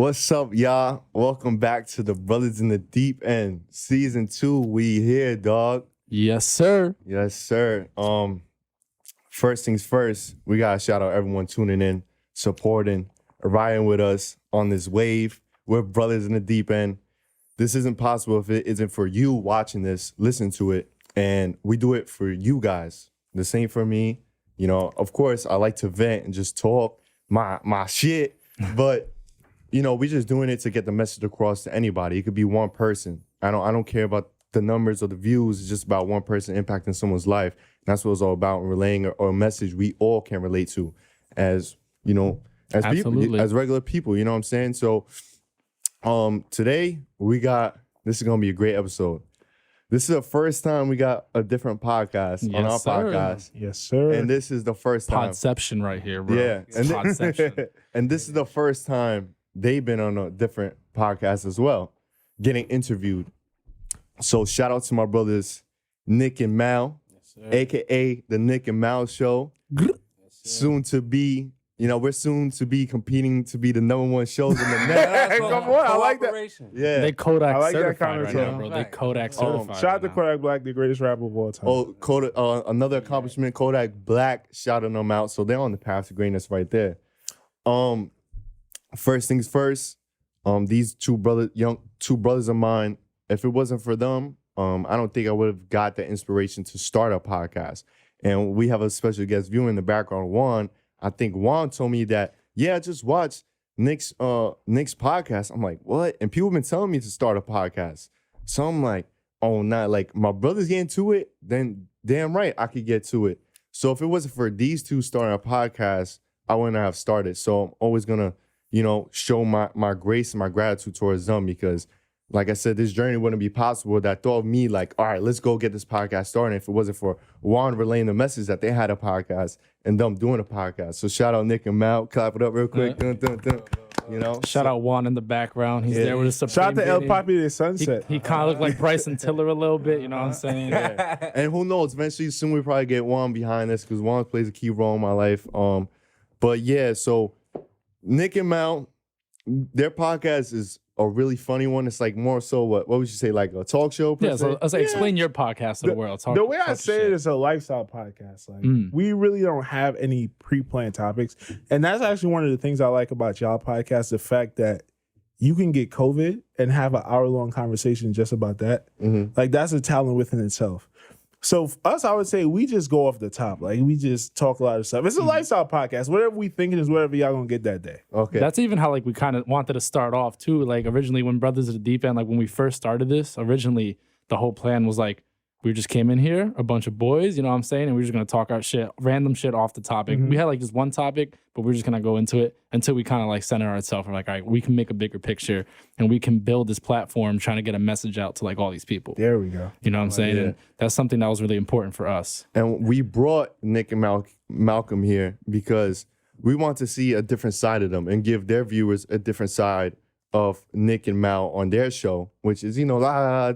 What's up, y'all? Welcome back to the Brothers in the Deep End, season 2. We here, dog. Yes, sir. Yes, sir. First things first, we gotta shout out everyone tuning in, supporting, riding with us on this wave. We're Brothers in the Deep End. This isn't possible if it isn't for you watching this, listen to it, and we do it for you guys. The same for me. You know, of course, I like to vent and just talk my shit, but you know, we just doing it to get the message across to anybody. It could be one person. I don't care about the numbers or the views. It's just about one person impacting someone's life. And that's what it's all about, relaying a message we all can relate to as, you know, as people, as regular people, you know what I'm saying? So today this is going to be a great episode. This is the first time we got a different podcast on our podcast. Yes, sir. And this is the first time. Podception right here, bro. Yeah. And this is the first time they've been on a different podcast as well, getting interviewed. So shout out to my brothers, Nick and Mal, a.k.a. the Nick and Mal Show. Soon to be, you know, we're soon to be competing to be the #1 shows in the net. Come on, I like that. Yeah. They Kodak I like that certified right conversation. now, bro. They Kodak certified. Shout out to Kodak Black, the greatest rapper of all time. Oh, Kodak, another accomplishment, Kodak Black, shouting them out. So they're on the path to greatness right there. First things first, these two brothers of mine, if it wasn't for them, I don't think I would have got the inspiration to start a podcast. And we have a special guest viewer in the background, Juan. I think Juan told me that, yeah, just watch Nick's podcast. I'm like, what? And people have been telling me to start a podcast. So I'm like, oh, not like my brother's getting to it, then damn right I could get to it. So if it wasn't for these two starting a podcast, I wouldn't have started. So I'm always gonna, you know, show my grace and my gratitude towards them because, like I said, this journey wouldn't be possible. That thought of me like, all right, let's go get this podcast started if it wasn't for Juan relaying the message that they had a podcast and them doing a podcast. So shout out Nick and Mal. Clap it up real quick. Dun, dun, dun. You know, Shout out Juan in the background. He's there with his Supreme. Shout out to El Beanie. Papi de Sunset. He kind of looked like Bryson Tiller a little bit, you know what I'm saying? Yeah. And who knows, eventually soon we probably get Juan behind this because Juan plays a key role in my life. But yeah, so Nick and Mal, their podcast is a really funny one. It's like more so what would you say, like a talk show? Yeah, so I was like, explain your podcast to the world. The way I say it is a lifestyle podcast. Like we really don't have any pre-planned topics. And that's actually one of the things I like about y'all podcast, the fact that you can get COVID and have an hour-long conversation just about that. Like that's a talent within itself. So us, I would say we just go off the top. Like we just talk a lot of stuff. It's a lifestyle podcast. Whatever we thinking is whatever y'all gonna get that day. Okay. That's even how like we kind of wanted to start off too. Like originally when Brothers at the Deep End, like when we first started this, originally the whole plan was like, we just came in here, a bunch of boys, you know what I'm saying? And we were just going to talk our shit, random shit off the topic. We had like just one topic, but we are just going to go into it until we kind of like center ourselves. We're like, all right, we can make a bigger picture and we can build this platform trying to get a message out to like all these people. There we go. You know what I'm saying? And that's something that was really important for us. And we brought Nick and Malcolm here because we want to see a different side of them and give their viewers a different side of Nick and Mal on their show, which is, you know,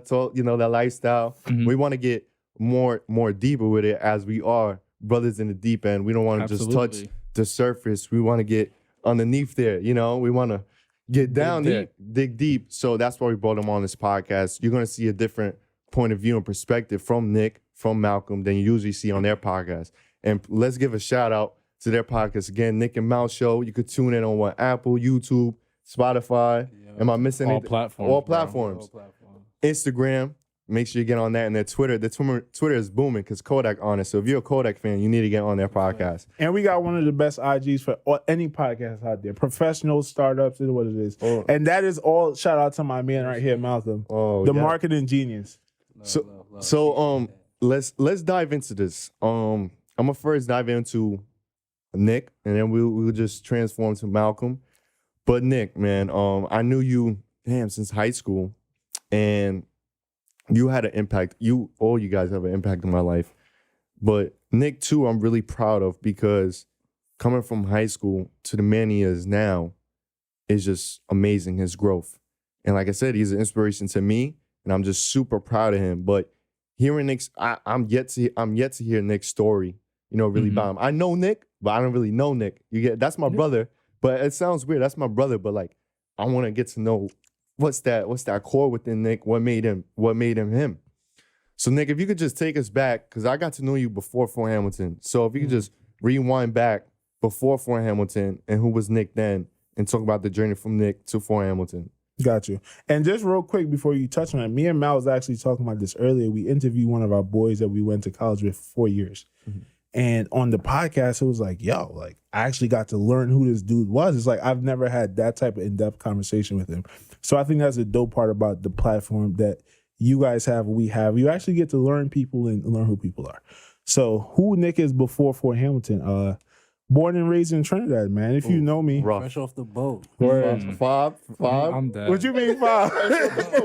talk, you know, that lifestyle. We want to get more deeper with it as we are brothers in the deep end. We don't want to just touch the surface. We want to get underneath there, you know. We want to get down there, dig deep. So that's why we brought them on this podcast. You're going to see a different point of view and perspective from Nick, from Malcolm than you usually see on their podcast. And let's give a shout out to their podcast again, Nick and Mal Show. You could tune in on Apple, YouTube, Spotify. Am I missing anything? All platforms. Instagram. Make sure you get on that. And their Twitter. The Twitter is booming because Kodak on it. So if you're a Kodak fan, you need to get on their podcast. And we got one of the best IGs for any podcast out there. Professional startups is what it is. And that is all shout out to my man right here, Malcolm. The marketing genius. So let's dive into this. I'm gonna first dive into Nick, and then we'll just transform to Malcolm. But Nick, man, I knew you, since high school, and you had an impact. All you guys have an impact in my life. But Nick, too, I'm really proud of because coming from high school to the man he is now is just amazing, his growth. And like I said, he's an inspiration to me, and I'm just super proud of him. But hearing Nick's, I'm yet to hear Nick's story, you know, really about him. I know Nick, but I don't really know Nick. That's my brother. But it sounds weird. That's my brother. But like, I want to get to know what's that core within Nick, what made him him. So Nick, if you could just take us back, because I got to know you before Fort Hamilton. So if you could just rewind back before Fort Hamilton and who was Nick then, and talk about the journey from Nick to Fort Hamilton. Got you. And just real quick before you touch on it, me and Mal was actually talking about this earlier. We interviewed one of our boys that we went to college with for 4 years. Mm-hmm. And on the podcast, it was like, yo, like I actually got to learn who this dude was. It's like I've never had that type of in-depth conversation with him. So I think that's a dope part about the platform that you guys have, we have. You actually get to learn people and learn who people are. So who Nick is before Fort Hamilton? Born and raised in Trinidad, man. If you know me. Rough. Fresh off the boat. Five. I'm dead. What you mean 5?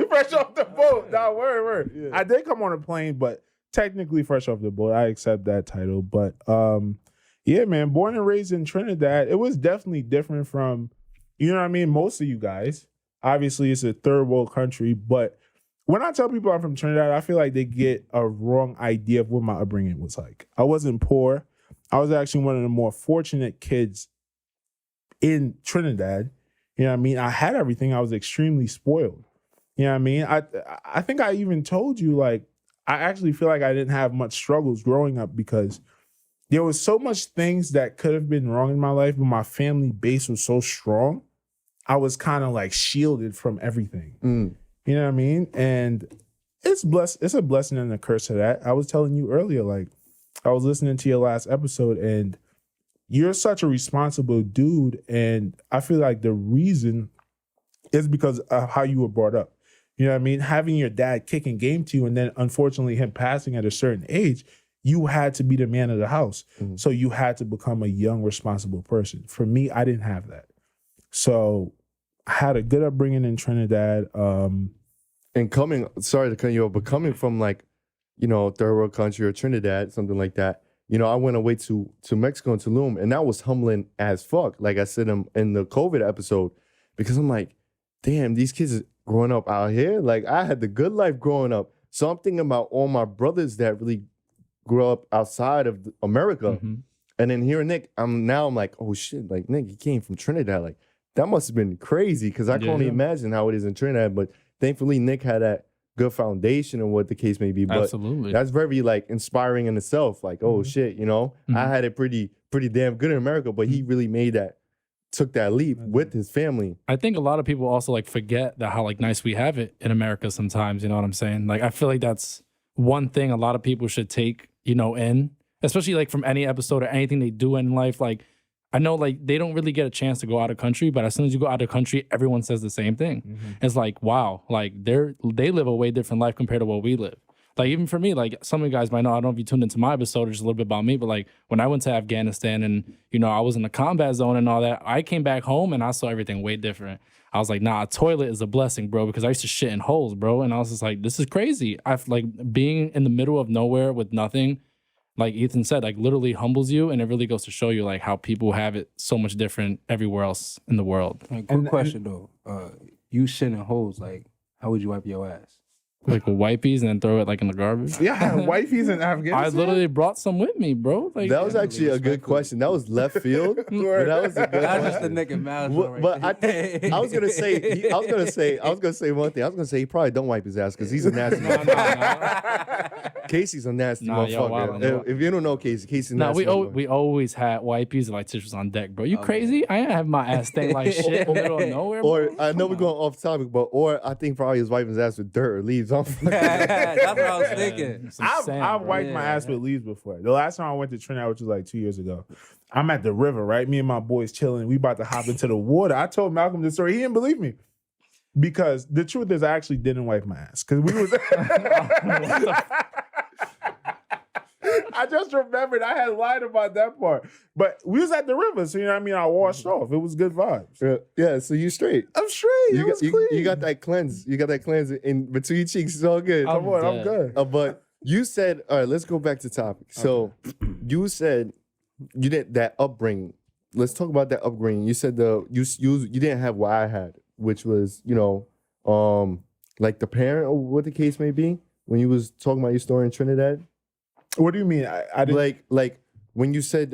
Fresh off the boat. Nah, word. Yeah. I did come on a plane, but technically fresh off the boat. I accept that title. But yeah, man, born and raised in Trinidad. It was definitely different from, you know what I mean, most of you guys. Obviously, it's a third world country, but when I tell people I'm from Trinidad, I feel like they get a wrong idea of what my upbringing was like. I wasn't poor. I was actually one of the more fortunate kids in Trinidad. You know what I mean? I had everything. I was extremely spoiled. You know what I mean? I think I even told you, like, I actually feel like I didn't have much struggles growing up because there was so much things that could have been wrong in my life, but my family base was so strong. I was kind of like shielded from everything. You know what I mean? And it's a blessing and a curse to that. I was telling you earlier, like, I was listening to your last episode and you're such a responsible dude. And I feel like the reason is because of how you were brought up. You know what I mean? Having your dad kicking game to you and then unfortunately him passing at a certain age, you had to be the man of the house. So you had to become a young, responsible person. For me, I didn't have that. So I had a good upbringing in Trinidad. And sorry to cut you off, but coming from like, you know, third world country or Trinidad, something like that, you know, I went away to Mexico and Tulum, and that was humbling as fuck. Like I said in the COVID episode, because I'm like, damn, these kids growing up out here, like I had the good life growing up. So I'm thinking about all my brothers that really grew up outside of America. And then hearing Nick, I'm like, oh shit, like Nick, he came from Trinidad. Like that must have been crazy because I can only imagine how it is in Trinidad. But thankfully, Nick had that good foundation and what the case may be. But absolutely, that's very like inspiring in itself. Like, oh shit, you know, I had it pretty damn good in America, but he really took that leap with his family. I think a lot of people also like forget that how like nice we have it in America sometimes, you know what I'm saying? Like I feel like that's one thing a lot of people should take, you know, in, especially like from any episode or anything they do in life. Like I know like they don't really get a chance to go out of country, but as soon as you go out of country, everyone says the same thing. It's like, wow, like they live a way different life compared to what we live. Like even for me, like some of you guys might know, I don't know if you tuned into my episode or just a little bit about me, but like when I went to Afghanistan and, you know, I was in the combat zone and all that, I came back home and I saw everything way different. I was like, nah, a toilet is a blessing, bro, because I used to shit in holes, bro. And I was just like, this is crazy. I've like being in the middle of nowhere with nothing, like Ethan said, like literally humbles you, and it really goes to show you like how people have it so much different everywhere else in the world. Good question though. You shit in holes, like how would you wipe your ass? Like with wipes and then throw it like in the garbage? Yeah, I had wifeys in Afghanistan. I literally brought some with me, bro. Like, that was actually a good question. That was left field. But that was a good That's question. just the nigga mouth. But I was gonna say one thing. I was gonna say he probably don't wipe his ass because he's a nasty motherfucker. Casey's a nasty motherfucker. If you don't know Casey's nasty. We always had wipes and like tissues on deck, bro. You crazy? I ain't have my ass stink like shit in the middle of nowhere. Or I know we're going off topic, but I think probably he's wiping his ass with dirt or leaves. That's what I was thinking. I've wiped my ass with leaves before. The last time I went to Trinidad, which was like 2 years ago, I'm at the river, right? Me and my boys chilling. We about to hop into the water. I told Malcolm this story. He didn't believe me. Because the truth is I actually didn't wipe my ass. Because we was... I just remembered I had lied about that part. But we was at the river, so you know what I mean? I washed off. It was good vibes. Yeah, so you straight. I'm straight. You got that cleanse. You got that cleanse in between your cheeks. It's all good. Come on, I'm good. But you said, all right, let's go back to topic. So you said you did that upbringing. Let's talk about that upbringing. You said you didn't have what I had, which was, you know, like the parent or what the case may be, when you was talking about your story in Trinidad. What do you mean? I didn't... Like when you said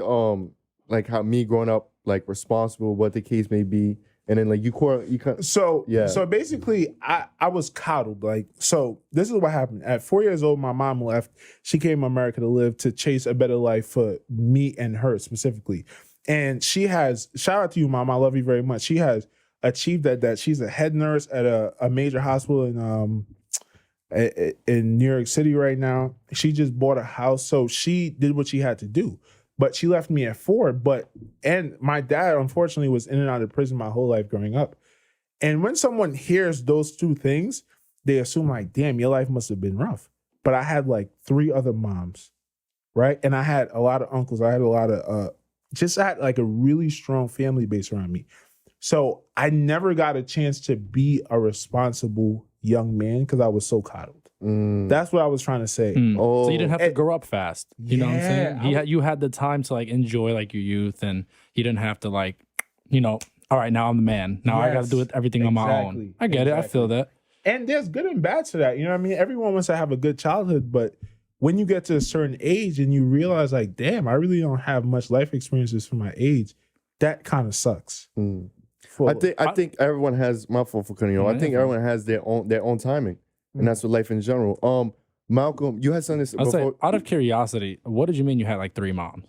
like how me growing up like responsible, what the case may be, and then like you kind So Yeah. so basically I was coddled. Like, so this is what happened. At 4 years old, my mom left. She came to America to live, to chase a better life for me and her specifically. And she has, shout out to you, Mom, I love you very much. She has achieved that. She's a head nurse at a major hospital in New York City right now. She just bought a house. So she did what she had to do. But she left me at 4. And my dad, unfortunately, was in and out of prison my whole life growing up. And when someone hears those two things, they assume like, damn, your life must have been rough. But I had like 3 other moms, right? And I had a lot of uncles. I had a lot of, I had like a really strong family base around me. So I never got a chance to be a responsible young man because I was so coddled. That's what I was trying to say. So you didn't have to grow up fast. You know what I'm saying? Yeah, You had the time to like enjoy like your youth, and you didn't have to like, all right, now I'm the man. Now I got to do everything on my own. I get it. I feel that. And there's good and bad to that. You know what I mean? Everyone wants to have a good childhood, but when you get to a certain age and you realize like, damn, I really don't have much life experiences for my age, that kind of sucks. I think everyone has, my fault for cutting you off. I think everyone has their own timing. And that's what life in general. Malcolm, you had something to say I'll before. say, out of curiosity, what did you mean you had like 3 moms?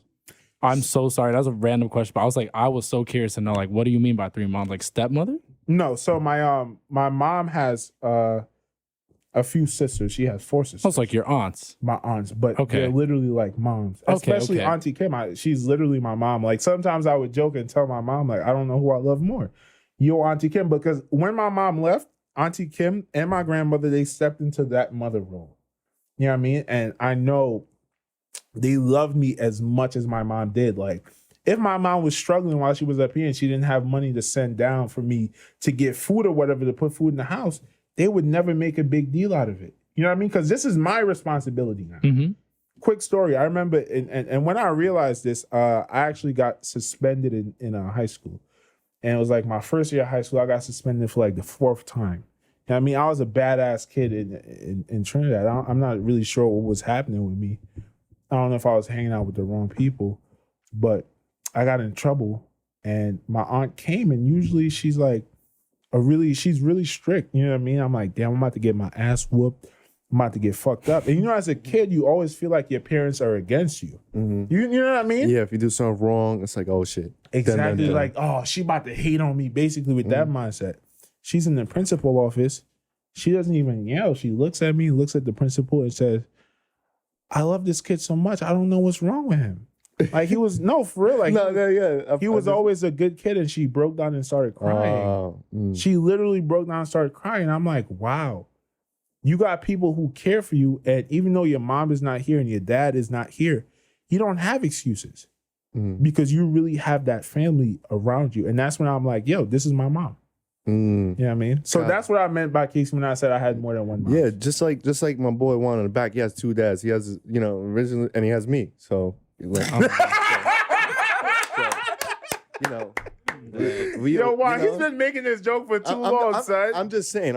I'm so sorry. That was a random question, but I was so curious to know, like, what do you mean by 3 moms? Like stepmother? No, so my mom has a few sisters. She has 4 sisters. That's like your aunts. My aunts, but they're literally like moms. Especially Auntie Kim. She's literally my mom. Like sometimes I would joke and tell my mom, like, I don't know who I love more, you or Auntie Kim, because when my mom left, Auntie Kim and my grandmother, they stepped into that mother role. You know what I mean? And I know they loved me as much as my mom did. Like, if my mom was struggling while she was up here and she didn't have money to send down for me to get food or whatever, to put food in the house, they would never make a big deal out of it. You know what I mean? Because this is my responsibility now. Quick story. I remember, and when I realized this, I actually got suspended in high school. And it was like my first year of high school, I got suspended for like the 4th time. You know what I mean? I was a badass kid in Trinidad. I'm not really sure what was happening with me. I don't know if I was hanging out with the wrong people, but I got in trouble. And my aunt came, and usually she's like she's really strict. You know what I mean? I'm like, damn, I'm about to get my ass whooped. I'm about to get fucked up. And as a kid, you always feel like your parents are against you. You know what I mean? Yeah, if you do something wrong, it's like, oh shit. Exactly. Like, oh, she about to hate on me, basically, with that mindset. She's in the principal office. She doesn't even yell. She looks at me, looks at the principal, and says, I love this kid so much. I don't know what's wrong with him. Like, he was, no, for real. Like, he was always a good kid, and she broke down and started crying. She literally broke down and started crying. I'm like, wow. You got people who care for you, and even though your mom is not here and your dad is not here, you don't have excuses because you really have that family around you. And that's when I'm like, yo, this is my mom. You know what I mean? So that's what I meant by Casey when I said I had more than one mom. Yeah, just like my boy Juan in the back, he has 2 dads. He has, originally, and he has me. So, Juan, he's been making this joke for too long, son. I'm just saying.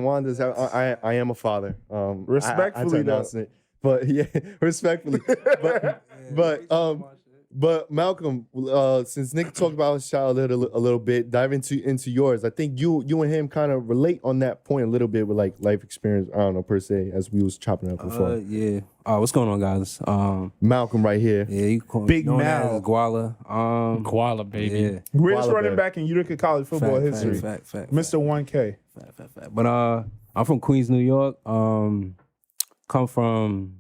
Juan does have, I am a father. Respectfully, though. But yeah, respectfully. But Malcolm, since Nick talked about his childhood a little bit, dive into yours. I think you and him kind of relate on that point a little bit with like life experience. I don't know per se, as we was chopping up before. Yeah. What's going on, guys? Malcolm right here. Yeah, you call Big me Mal. Guala. Guala, baby. Yeah. Greatest Guala running Bear. back in Utica College football history. Fact. Mr. 1K. Fact. But I'm from Queens, New York. Come from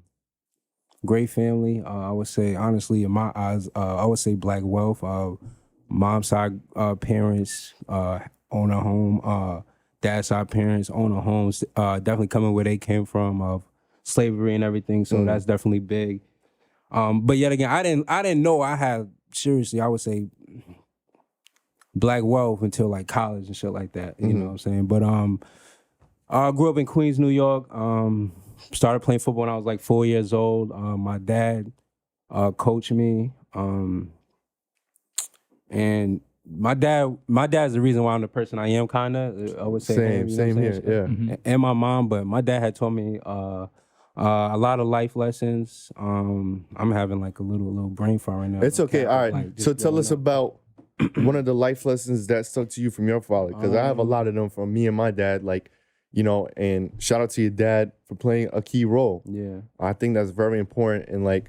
great family. I would say, honestly, in my eyes, I would say black wealth. Mom's side parents own a home. Dad's side parents own a home. Definitely coming where they came from, of slavery and everything. So that's definitely big. But yet again, I didn't know I had, seriously, I would say, black wealth until like college and shit like that. You know what I'm saying? But I grew up in Queens, New York. Started playing football when I was like 4 years old. My dad coached me. And my dad's the reason why I'm the person I am, kind of. I would say Same here, yeah. And my mom, but my dad had taught me a lot of life lessons. I'm having like a little brain fart right now. It's okay. All right. Like, So tell us about one of the life lessons that stuck to you from your father? Because I have a lot of them from me and my dad, like, you know, and shout out to your dad for playing a key role. Yeah. I think that's very important in a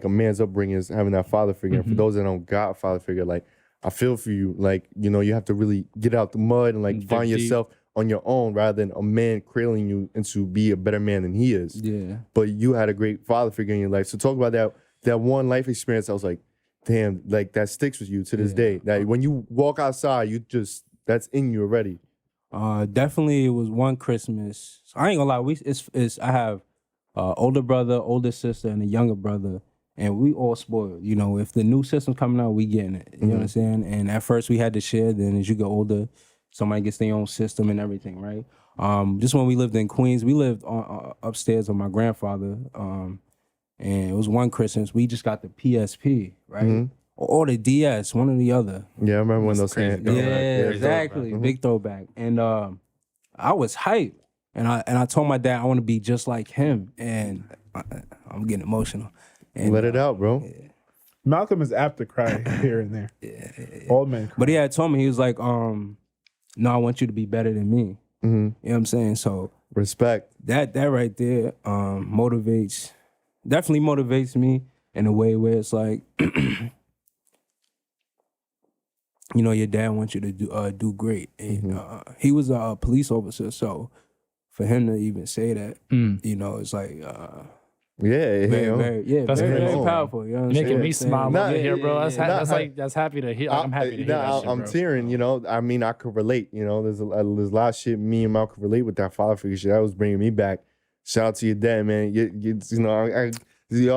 man's upbringing is having that father figure. And for those that don't got a father figure, like, I feel for you. Like, you know, you have to really get out the mud and like find yourself on your own rather than a man cradling you into be a better man than he is. Yeah. But you had a great father figure in your life. So talk about that one life experience. I was like, damn, like that sticks with you to this day. That when you walk outside, that's in you already. Definitely, it was one Christmas. I ain't gonna lie. I have older brother, older sister, and a younger brother, and we all spoiled. You know, if the new system's coming out, we getting it. You know what I'm saying? And at first we had to share. Then as you get older, somebody gets their own system and everything, right? Just when we lived in Queens, we lived upstairs with my grandfather. And it was one Christmas, we just got the PSP, right? Or the DS, one or the other. Yeah, I remember when those came. Yeah, exactly. Big throwback. And I was hyped. And I told my dad I want to be just like him. And I'm getting emotional. And, let it out, bro. Yeah. Malcolm is apt to cry here and there. Yeah. All men cry. But he had told me, he was like, no, I want you to be better than me. You know what I'm saying? So respect. That right there definitely motivates me in a way where it's like, you know, your dad wants you to do great. And, he was a police officer, so for him to even say that, you know, it's like, That's very powerful. You know what I'm making saying? me smile over here, bro. That's happy to hear. Like, I'm happy to hear that shit, I'm bro. tearing. You know, I mean, I could relate. You know, there's a lot of shit me and Mal could relate with that father figure shit. That was bringing me back. Shout out to your dad, man. You know,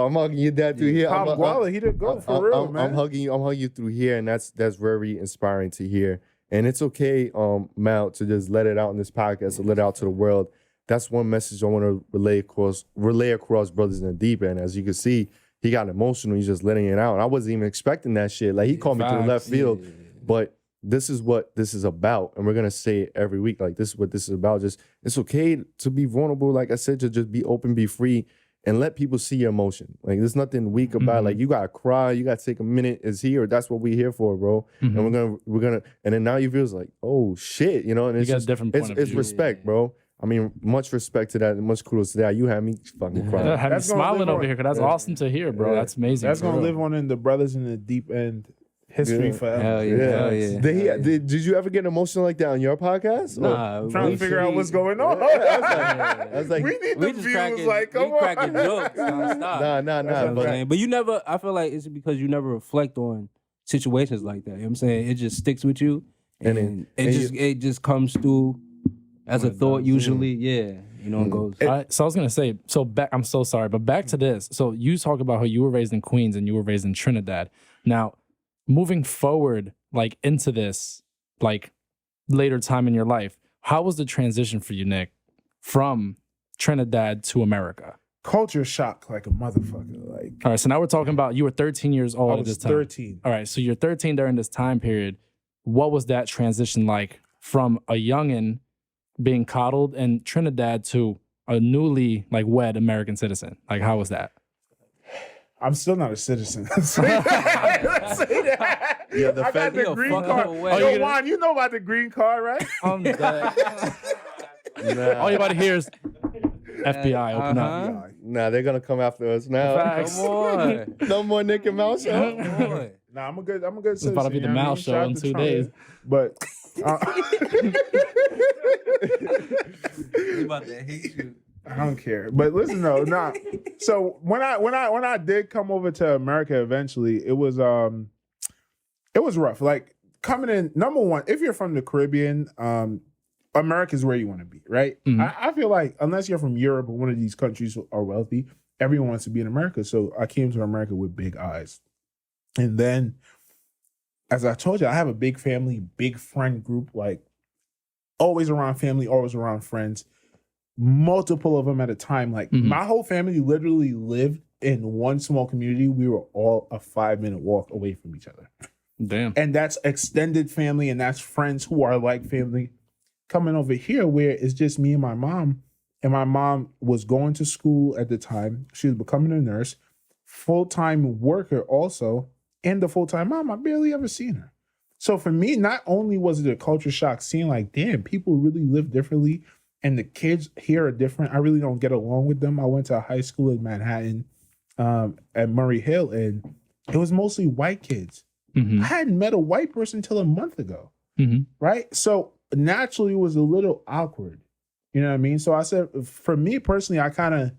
I'm hugging your dad through here. Pop Guala, he did go for real, man. I'm hugging you through here, and that's very inspiring to hear. And it's okay, Mal, to just let it out in this podcast, to let it out to the world. That's one message I want to relay across Brothers in the Deep End. As you can see, he got emotional. He's just letting it out. I wasn't even expecting that shit. Like, he called me to the left field, but this is what this is about, and we're gonna say it every week. Like, this is what this is about. Just, it's okay to be vulnerable. Like I said, to just be open, be free, and let people see your emotion. Like, there's nothing weak about it. Like, you gotta cry, you gotta take a minute. It's here. That's what we're here for, bro. And we're gonna, and then now you feel like, oh shit, you know. And it's got just a different point of it's view. respect, bro. I mean, much respect to that, and much kudos to that. You had me fucking crying. Had me That's gonna smiling live over on- here, because that's awesome to hear, bro. Yeah. That's amazing. That's for gonna real. live on in the Brothers in the Deep End history forever. Hell yeah. Did you ever get emotional like that on your podcast? Nah, I'm trying to figure out what's going on. I was like, we need the views. Like, come on. cracking jokes. nah. But you never, I feel like it's because you never reflect on situations like that. You know what I'm saying? It just sticks with you. And it just comes through as a thought usually. Yeah. You know, it goes. All right, so I was gonna say, I'm so sorry, but back to this. So you talk about how you were raised in Queens and you were raised in Trinidad. Now, moving forward, like into this, like later time in your life, how was the transition for you, Nick, from Trinidad to America? Culture shock like a motherfucker. Like, All right, so now we're talking about you were 13 years old I at was this time. 13. All right, so you're 13 during this time period. What was that transition like from a youngin' being coddled in Trinidad to a newly wed American citizen? Like, how was that? I'm still not a citizen. Say that. Yeah, the I got fact- the He'll green fuck card. up away. Yo, Juan, you know about the green card, right? I'm dead. All you about to hear is FBI open up. Nah, they're gonna come after us now. Facts. Come on. No more Nick and Mouse show. Come on. Nah, I'm a good citizen. It's about to be the you know what I Mal mean? show Shout out in to 2 Trump. days. But He's about to hate you. I don't care. But listen though, nah. So when I did come over to America eventually, it was rough. Like, coming in, number one, if you're from the Caribbean, America's where you want to be, right? I feel like unless you're from Europe or one of these countries who are wealthy, everyone wants to be in America. So I came to America with big eyes. And then, as I told you, I have a big family, big friend group, like always around family, always around friends, multiple of them at a time. Like, my whole family literally lived in one small community. We were all a 5-minute walk away from each other. Damn. And that's extended family, and that's friends who are like family. Coming over here where it's just me and my mom was going to school at the time. She was becoming a nurse, full-time worker also, and the full-time mom, I barely ever seen her. So for me, not only was it a culture shock seeing like, damn, people really live differently and the kids here are different. I really don't get along with them. I went to a high school in Manhattan at Murray Hill, and it was mostly white kids. Mm-hmm. I hadn't met a white person until a month ago, Mm-hmm. right? So naturally it was a little awkward. You know what I mean? So I said, for me personally, I kind of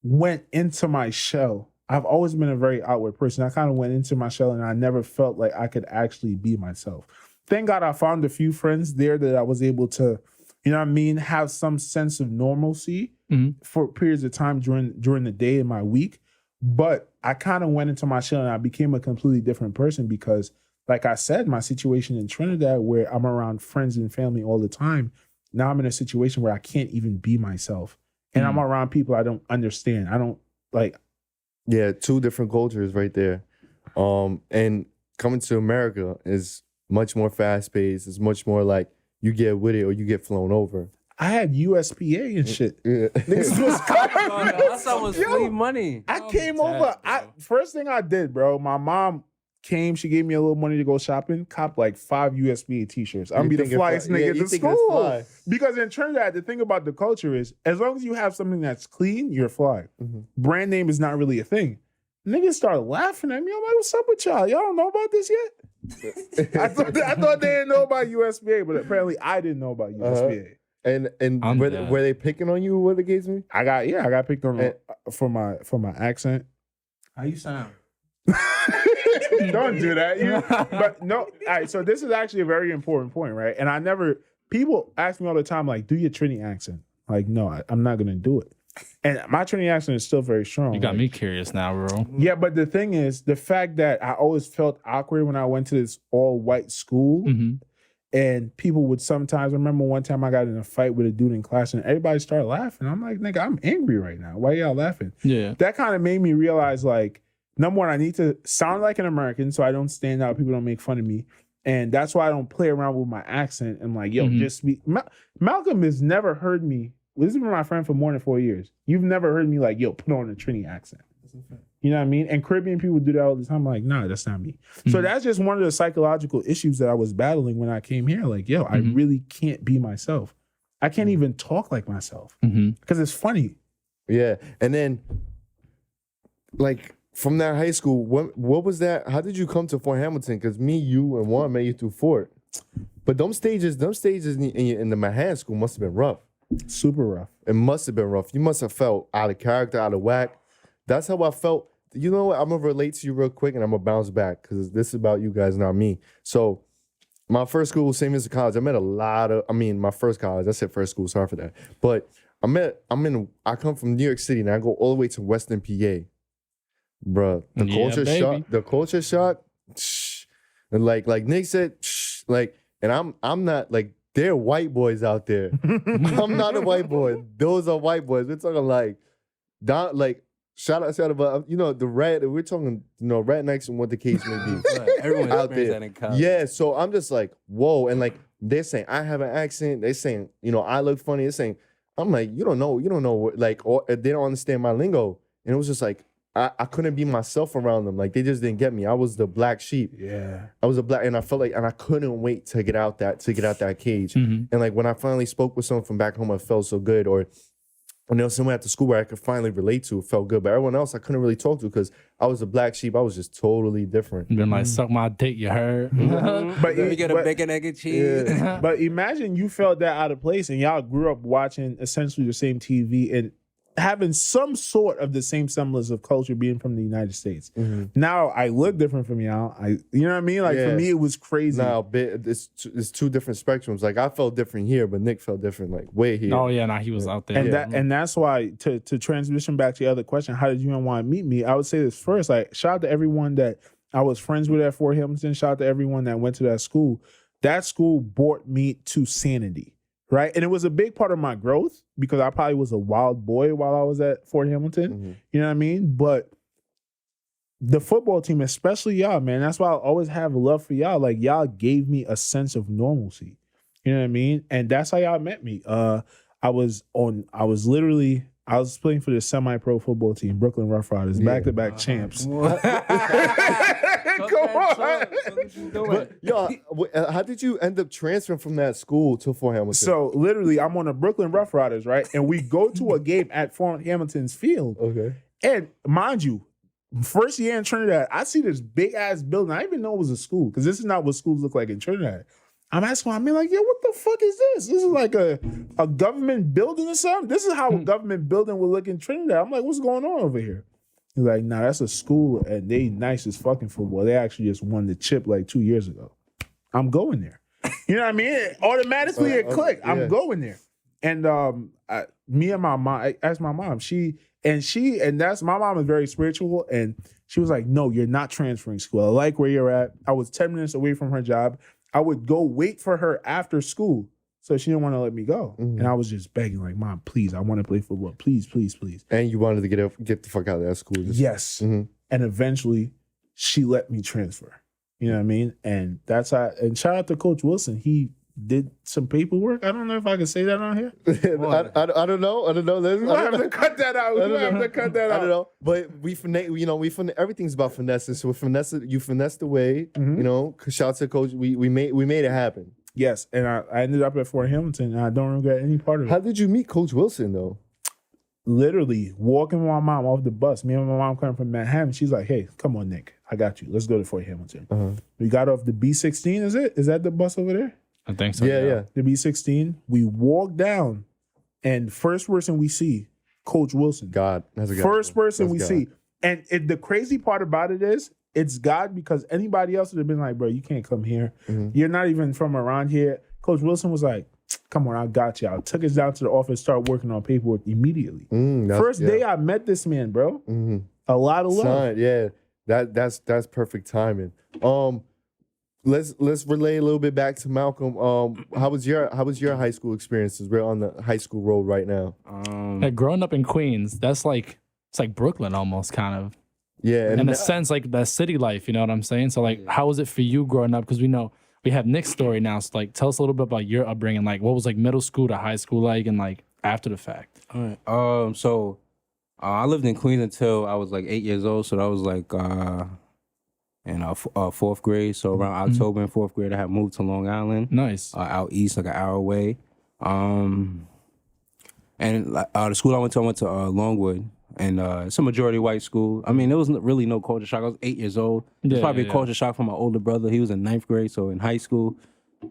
went into my shell. I've always been a very outward person. I kind of went into my shell and I never felt like I could actually be myself. Thank God I found a few friends there that I was able to, you know what I mean, have some sense of normalcy for periods of time during the day in my week. But I kind of went into my shell and I became a completely different person because, like I said, my situation in Trinidad where I'm around friends and family all the time, now I'm in a situation where I can't even be myself. And I'm around people I don't understand. I don't like. Yeah, two different cultures right there. And coming to America is much more fast paced. It's much more like you get with it or you get flown over. I had USPA and shit. Yeah. Niggas was I thought it was Yo, free money. I came over. First thing I did, bro, my mom came, she gave me a little money to go shopping, copped like 5 USPA t-shirts. I'm You be the think it's flyest fly- nigga yeah, at you the think it's school. fly. Because in Trinidad, the thing about the culture is, as long as you have something that's clean, you're fly. Brand name is not really a thing. Niggas start laughing at me. I'm like, what's up with y'all? Y'all don't know about this yet? I thought they didn't know about USPA, but apparently I didn't know about USPA. And were they picking on you? What the case me? I got picked on for my accent. How you sound? Don't do that. But no, all right, so this is actually a very important point, right? And people ask me all the time, like, do your Trini accent. Like, no, I'm not going to do it. And my Trini accent is still very strong. You got me curious now, bro. Yeah, but the thing is, the fact that I always felt awkward when I went to this all-white school, and people would sometimes, remember one time I got in a fight with a dude in class and everybody started laughing. I'm like, nigga, I'm angry right now. Why y'all laughing? Yeah. That kind of made me realize, like, number one, I need to sound like an American so I don't stand out. People don't make fun of me. And that's why I don't play around with my accent. And like, yo, just be. Malcolm has never heard me. This has been my friend for more than 4 years. You've never heard me like, yo, put on a Trini accent. You know what I mean? And Caribbean people do that all the time. I'm like, nah, that's not me. So that's just one of the psychological issues that I was battling when I came here. Like, yo, I really can't be myself. I can't even talk like myself because it's funny. Yeah. And then, like, from that high school, what was that? How did you come to Fort Hamilton? Because me, you, and Juan made you through Fort. But them stages in the Manhattan school must have been rough. Super rough. It must have been rough. You must have felt out of character, out of whack. That's how I felt. You know what? I'm going to relate to you real quick and I'm going to bounce back because this is about you guys, not me. So my first school, St. Vincent College, I met a lot of, my first college, I said first school, sorry for that. But I come from New York City and I go all the way to Western PA. Bruh, the culture shock, and like Nick said, and I'm not like, they're white boys out there. I'm not a white boy. Those are white boys. We're talking like shout out, but the red. We're talking, rednecks and what the case may be. Everyone out there. that in college. Yeah, so I'm just like, whoa, and like they're saying I have an accent. They're saying, I look funny. They're saying, I'm like, you don't know, like, or they don't understand my lingo, and it was just like. I couldn't be myself around them. Like, they just didn't get me. I was the black sheep. Yeah. I was a black, and I felt like, and I couldn't wait to get out that cage. And like, when I finally spoke with someone from back home, it felt so good. Or when there was someone at the school where I could finally relate to, it felt good. But everyone else, I couldn't really talk to because I was a black sheep. I was just totally different. Been like, suck my dick, you heard? But you get a bacon, egg, and cheese. Yeah. But imagine you felt that out of place and y'all grew up watching essentially the same TV and having some sort of the same semblance of culture being from the United States. Now I look different from y'all. You know what I mean? Like for me, it was crazy. Now it's two different spectrums. Like I felt different here, but Nick felt different like way here. Oh yeah, he was out there. And that's why to transition back to your other question, how did you want to meet me? I would say this first, like shout out to everyone that I was friends with at Fort Hamilton. Shout out to everyone that went to that school. That school brought me to sanity. Right. And it was a big part of my growth because I probably was a wild boy while I was at Fort Hamilton. You know what I mean? But the football team, especially y'all, man, that's why I always have love for y'all. Like y'all gave me a sense of normalcy. You know what I mean? And that's how y'all met me. I was playing for the semi-pro football team, Brooklyn Rough Riders, back-to-back champs. But yo, how did you end up transferring from that school to Fort Hamilton? So literally, I'm on the Brooklyn Rough Riders, right? And we go to a game at Fort Hamilton's field. Okay. And mind you, first year in Trinidad, I see this big ass building. I didn't even know it was a school because this is not what schools look like in Trinidad. I'm asking my man, like, yo, what the fuck is this? This is like a government building or something? This is how a government building would look in Trinidad. I'm like, what's going on over here? He's like, nah, that's a school and they nice as fucking football. They actually just won the chip like 2 years ago. I'm going there. You know what I mean? Automatically it clicked. I'm going there. And me and my mom, I asked my mom, my mom is very spiritual, and she was like, no, you're not transferring school. I like where you're at. I was 10 minutes away from her job. I would go wait for her after school. So she didn't want to let me go. And I was just begging, like, Mom, please, I want to play football. Please, please, please. And you wanted to get the fuck out of that school. Yes. And eventually she let me transfer. You know what I mean? And that's how, and shout out to Coach Wilson. He did some paperwork. I don't know if I can say that on here. I don't know. I don't know. We might have to cut that out. I don't know. But we everything's about finessing. So you finessed the way, you know, shout out to Coach. We made it happen. Yes. And I ended up at Fort Hamilton, and I don't regret any part of it. How did you meet Coach Wilson, though? Literally walking with my mom off the bus. Me and my mom coming from Manhattan. She's like, hey, come on, Nick. I got you. Let's go to Fort Hamilton. We got off the B16, is it? Is that the bus over there? I think so. Yeah. The B16. We walk down, and first person we see, Coach Wilson. God. That's a God. First person we see. And the crazy part about it is, it's God, because anybody else would have been like, bro, you can't come here. You're not even from around here. Coach Wilson was like, come on, I got you. I took us down to the office, started working on paperwork immediately. First day I met this man, bro. A lot of love. Son, yeah. That's perfect timing. Let's relay a little bit back to Malcolm. How was your high school experiences? We're on the high school road right now. Like growing up in Queens, it's like Brooklyn almost, kind of. Yeah, in a sense, like that city life. You know what I'm saying? So like, how was it for you growing up? Because we know we have Nick's story now. So like, tell us a little bit about your upbringing. Like, what was like middle school to high school like, and like after the fact. All right. So I lived in Queens until I was like 8 years old. So that was like in fourth grade. So around October in fourth grade, I had moved to Long Island. Nice. Out east, like an hour away. And the school I went to Longwood. And it's a majority white school. I mean, there was really no culture shock. I was 8 years old. It was probably a culture shock for my older brother. He was in ninth grade, so in high school,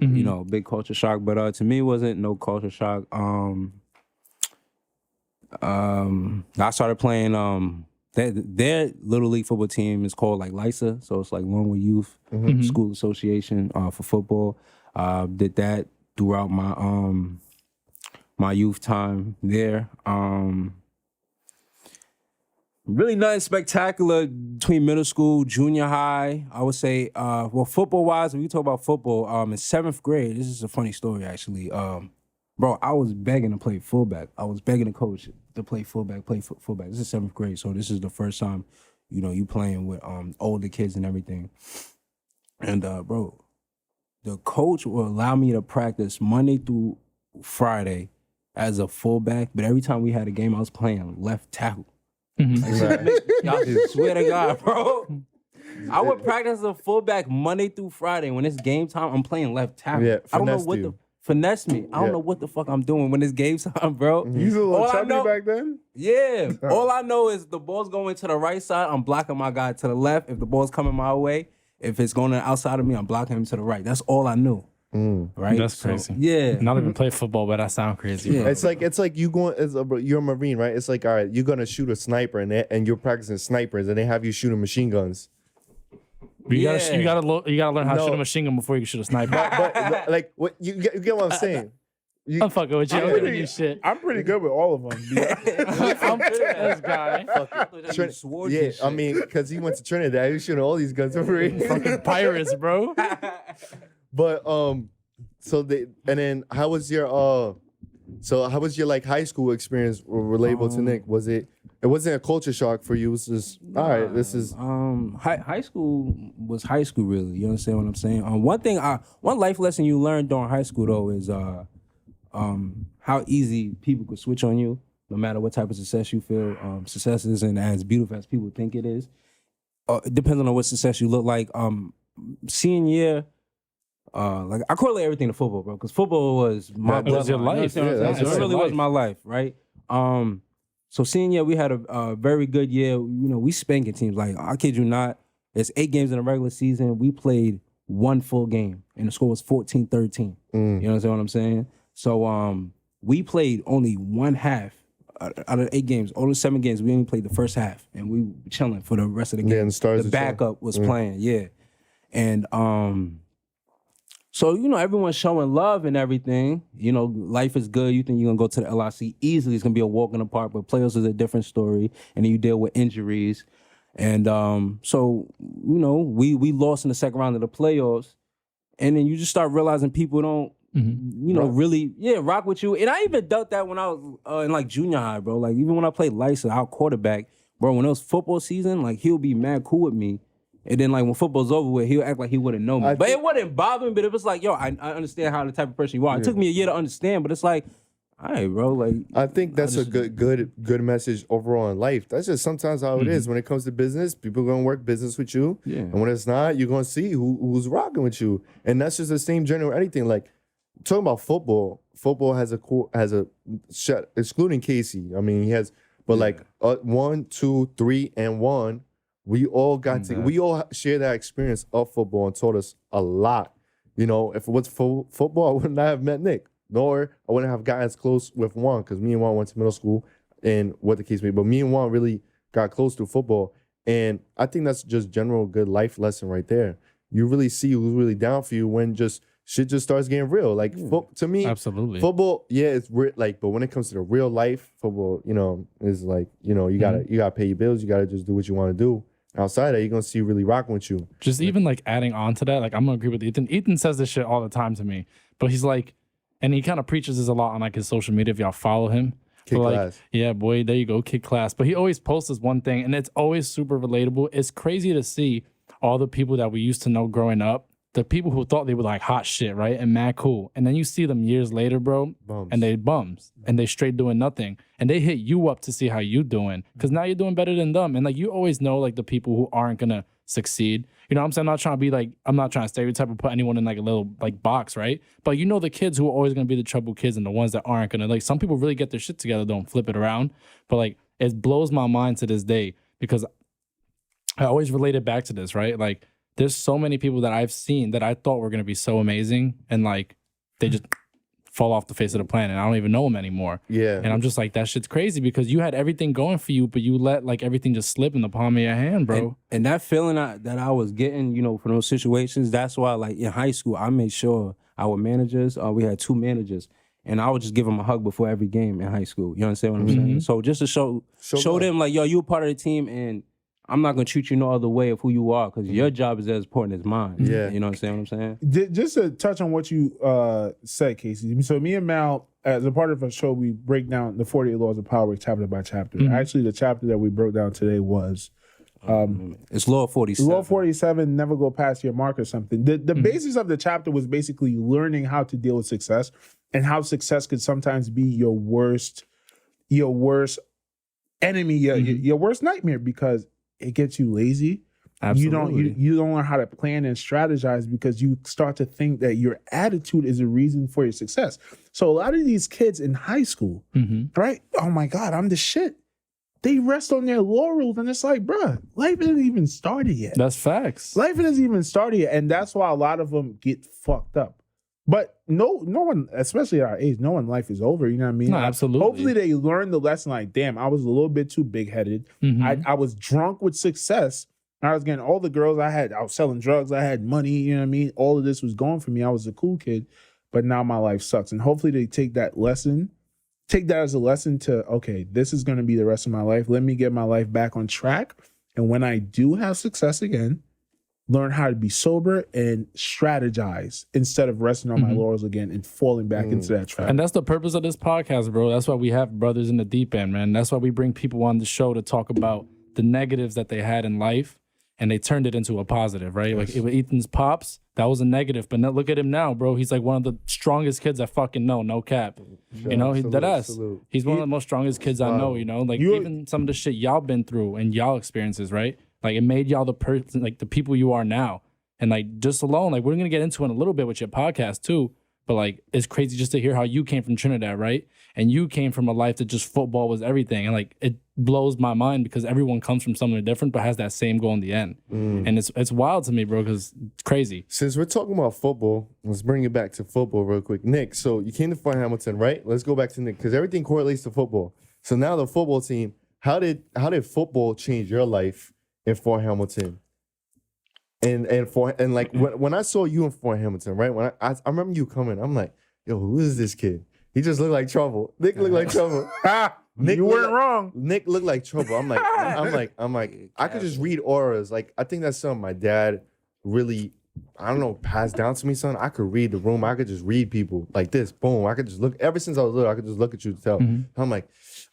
you know, big culture shock. But to me, it wasn't no culture shock. I started playing. Their little league football team is called like LISA, so it's like Longwood Youth School Association for football. Did that throughout my my youth time there. Really nothing spectacular between middle school, junior high. I would say, football-wise, when you talk about football, in seventh grade, this is a funny story, actually. Bro, I was begging to play fullback. I was begging the coach to play fullback, fullback. This is seventh grade, so this is the first time, you know, you playing with older kids and everything. And, bro, the coach will allow me to practice Monday through Friday as a fullback, but every time we had a game, I was playing left tackle. Y'all swear to God, bro. I would practice as a fullback Monday through Friday. When it's game time, I'm playing left tackle. Yeah, I don't know what finesse me. I don't know what the fuck I'm doing when it's game time, bro. You was a little chubby back then? Yeah. All I know is the ball's going to the right side, I'm blocking my guy to the left. If the ball's coming my way, if it's going to the outside of me, I'm blocking him to the right. That's all I knew. Right? That's crazy. Yeah. Not even play football, but that sound crazy. Yeah. Bro. It's like you going you're a Marine, right? It's like, all right, you're gonna shoot a sniper and you're practicing snipers and they have you shooting machine guns. You gotta learn how to shoot a machine gun before you can shoot a sniper. but like what you get what I'm saying? I'm fucking with you. I'm giving you shit. I'm pretty good with all of them. I'm this guy. Yeah, I mean, because he went to Trinidad, he was shooting all these guns for free. Fucking pirates, bro. But how was your like high school experience relatable to Nick? It wasn't a culture shock for you. It was just all right. This is high school was high school really. You understand what I'm saying? One life lesson you learned during high school though is how easy people could switch on you, no matter what type of success you feel. Success isn't as beautiful as people think it is. depends on what success you look like. Senior year, like I correlate everything to football, bro, because football was my It was your bloodline. You know what I'm saying? It really was my life, right? So senior year, we had a very good year. You know, we spanking teams. Like, I kid you not, it's 8 games in the regular season. We played 1 full game, and the score was 14-13. You know what I'm saying? So we played only 1 half out of 8 games. All the 7 games, we only played the first half, and we were chilling for the rest of the game. And the backup was playing, and so, you know, everyone's showing love and everything. You know, life is good. You think you're going to go to the LIC easily. It's going to be a walk in the park, but playoffs is a different story. And then you deal with injuries. And so, you know, we lost in the second round of the playoffs. And then you just start realizing people don't, you know, really, rock with you. And I even dealt that when I was in, like, junior high, bro. Like, even when I played Lysa, our quarterback, bro, when it was football season, like, he'll be mad cool with me. And then, like, when football's over with, he'll act like he wouldn't know me. But it wouldn't bother me, but it was like, yo, I understand how the type of person you are. It took me a year to understand, but it's like, all right, bro, like. I think that's a good message overall in life. That's just sometimes how it is. When it comes to business, people are going to work business with you. Yeah. And when it's not, you're going to see who's rocking with you. And that's just the same general anything. Like, talking about football has a excluding Casey. I mean, he has, but like 1, 2, 3, and 1. We all we all share that experience of football and taught us a lot. You know, if it was for football, I would not have met Nick, nor I wouldn't have gotten as close with Juan, because me and Juan went to middle school and what the case may be. But me and Juan really got close through football. And I think that's just general good life lesson right there. You really see who's really down for you when just shit just starts getting real. Like, to me, absolutely, football, it's real, like, but when it comes to the real life, football, you know, is like, you know, you gotta pay your bills, you gotta just do what you want to do. Outside that, you're gonna see really rocking with you. Just even like adding on to that, like, I'm gonna agree with Ethan. Ethan says this shit all the time to me, but he's like, and he kind of preaches this a lot on like his social media if y'all follow him. Kick like, class. Yeah, boy, there you go, kick class. But he always posts this one thing, and it's always super relatable. It's crazy to see all the people that we used to know growing up, the people who thought they were like hot shit, right? And mad cool. And then you see them years later, bro, and they bums. And they straight doing nothing. And they hit you up to see how you doing. Because now you're doing better than them. And like, you always know like the people who aren't going to succeed. You know what I'm saying? I'm not trying to stereotype or put anyone in like a little like box, right? But you know the kids who are always going to be the trouble kids and the ones that aren't going to, like, some people really get their shit together, don't flip it around. But like, it blows my mind to this day because I always relate it back to this, right? Like, there's so many people that I've seen that I thought were going to be so amazing, and like they just fall off the face of the planet. I don't even know them anymore. Yeah. And I'm just like, that shit's crazy because you had everything going for you, but you let like everything just slip in the palm of your hand, bro. And that feeling that I was getting, you know, for those situations, that's why like in high school, I made sure our managers, we had 2 managers, and I would just give them a hug before every game in high school. You understand what I'm saying? So just to show them like, yo, you a part of the team, and I'm not gonna treat you no other way of who you are, because your job is as important as mine. Yeah, you know what I'm saying? Just to touch on what you said, Casey. So me and Mal, as a part of our show, we break down the 48 Laws of Power chapter by chapter. Actually, the chapter that we broke down today was it's Law 47. Law 47, never go past your mark or something. The basis of the chapter was basically learning how to deal with success and how success could sometimes be your worst enemy, your worst nightmare, because it gets you lazy. Absolutely. You don't learn how to plan and strategize because you start to think that your attitude is a reason for your success. So a lot of these kids in high school, right? Oh my God, I'm the shit. They rest on their laurels, and it's like, bruh, life hasn't even started yet. That's facts. Life hasn't even started yet, and that's why a lot of them get fucked up. But no one, especially at our age, no one life is over. You know what I mean? No, absolutely. Hopefully they learn the lesson. Like, damn, I was a little bit too big-headed. I was drunk with success. I was getting all the girls I was selling drugs. I had money. You know what I mean? All of this was going for me. I was a cool kid, but now my life sucks. And hopefully they take that as a lesson to, okay, this is going to be the rest of my life. Let me get my life back on track. And when I do have success again, learn how to be sober and strategize instead of resting on my laurels again and falling back into that trap. And that's the purpose of this podcast, bro. That's why we have Brothers in the Deep End, man. That's why we bring people on the show to talk about the negatives that they had in life, and they turned it into a positive, right? Yes. Like with Ethan's pops, that was a negative, but now look at him now, bro. He's like one of the strongest kids I fucking know, no cap. Sure, you know, he's one of the most strongest kids I know, you know? Like even some of the shit y'all been through and y'all experiences, right? Like it made y'all the person, like the people you are now. And like just alone, like we're gonna get into it in a little bit with your podcast too. But like it's crazy just to hear how you came from Trinidad, right? And you came from a life that just football was everything. And like it blows my mind because everyone comes from something different but has that same goal in the end. And it's wild to me, bro, because it's crazy. Since we're talking about football, let's bring it back to football real quick. Nick, so you came to Fort Hamilton, right? Let's go back to Nick because everything correlates to football. So now the football team, how did football change your life in Fort Hamilton? And like when I saw you in Fort Hamilton, right? When I remember you coming, I'm like, yo, who is this kid? He just looked like trouble. Nick looked like trouble. Nick, you weren't wrong. Nick looked like trouble. I'm like, I could just read auras. Like I think that's something my dad really, I don't know, passed down to me, son. I could read the room. I could just read people like this. Boom. I could just look. Ever since I was little, I could just look at you to tell. I'm like,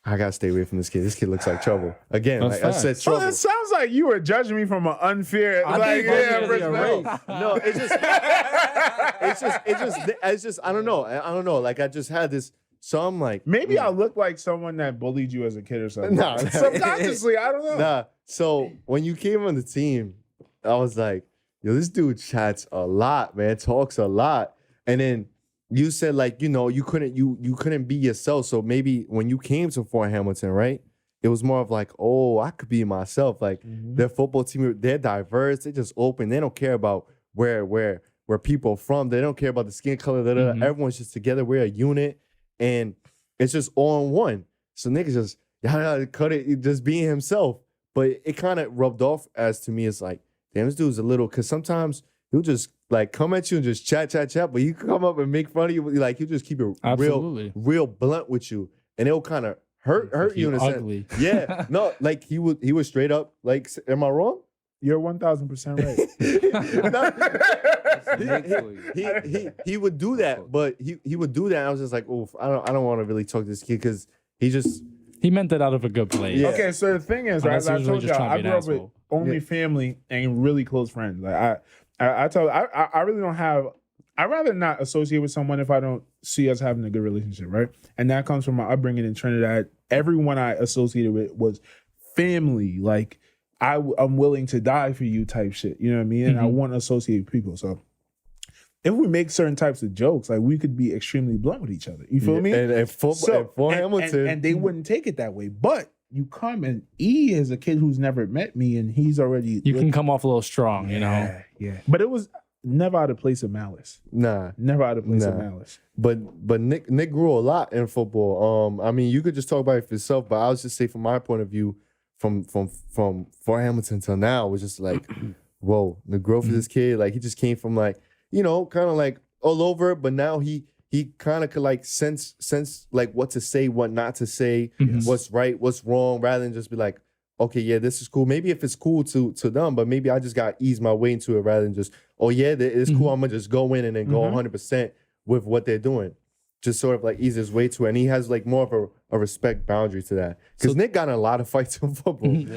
I gotta stay away from this kid. This kid looks like trouble. Again, That's like facts. I said, So trouble. it sounds like you were judging me from an unfair, perspective. No, it's just I don't know. Like I just had this. So I'm like, Maybe I look like someone that bullied you as a kid or something. Nah. Subconsciously, I don't know. nah. So when you came on the team, I was like, yo, this dude chats a lot, man, talks a lot. And then you said like, you couldn't be yourself. So maybe when you came to Fort Hamilton, right? It was more of like, oh, I could be myself. Like their football team, they're diverse. They just open. They don't care about where people are from. They don't care about the skin color. Everyone's just together. We're a unit. And it's just all in one. So niggas just cut it, just being himself. But it kind of rubbed off as to me. It's like, damn, this dude's a little, because sometimes he'll just like come at you and just chat. But you come up and make fun of you. Like he'll just keep it real blunt with you. And it'll kind of hurt you in a ugly. sense. Yeah. No, like he was straight up, like, am I wrong? You're 1,000% right. He would do that, but he would do that. And I was just like, oh, I don't want to really talk to this kid because he meant that out of a good place. Yeah. Okay, so the thing is, right, as I told y'all, I grew up with only family and really close friends. Like I really don't have. I'd rather not associate with someone if I don't see us having a good relationship, right? And that comes from my upbringing in Trinidad. Everyone I associated with was family. Like I'm willing to die for you type shit. You know what I mean? And I want to associate with people. So if we make certain types of jokes, like we could be extremely blunt with each other. You feel me? And for Hamilton, and they wouldn't take it that way. But you come and E is a kid who's never met me, and he's already You can come off a little strong, you know. Yeah. But it was never out of place of malice. Nah. Never out of place of malice. But Nick grew a lot in football. I mean, you could just talk about it for yourself, but I'll just say from my point of view, from Fort Hamilton till now, was just like, whoa, the growth of this kid. Like he just came from like, kind of like all over, but now he kind of could like sense like what to say, what not to say, what's right, what's wrong, rather than just be like, okay, yeah, this is cool. Maybe if it's cool to them, but maybe I just got to ease my way into it rather than just, oh yeah, it's cool. I'm gonna just go in and then go 100% with what they're doing. Just sort of like ease his way to it. And he has like more of a respect boundary to that. Because Nick got in a lot of fights in football.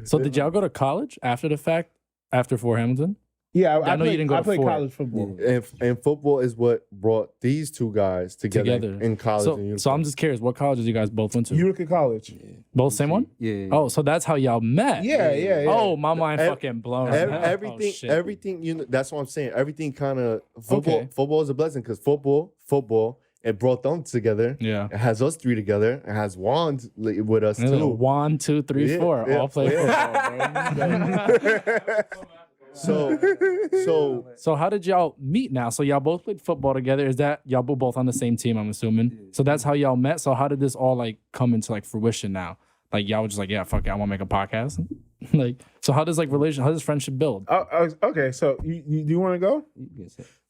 So did y'all go to college after the fact, after Fort Hamilton? Yeah, I know you didn't go to played Fort. college football. And football is what brought these two guys together. In college. So I'm just curious, what colleges you guys both went to? Utica College. Both same one? Yeah. Oh, so that's how y'all met. Yeah. Oh, my mind fucking blown. Everything, that's what I'm saying. Everything kind of, football is a blessing because football, it brought them together. Yeah. It has us three together. It has Juan with us too. 1, 2, 3, 4. All play football, bro. So how did y'all meet now? So y'all both played football together. Is that y'all both on the same team, I'm assuming? So that's how y'all met. So how did this all like come into like fruition now? Like y'all were just like, yeah, fuck it, I want to make a podcast. Like, so how does how does friendship build? Okay, so do you want to go?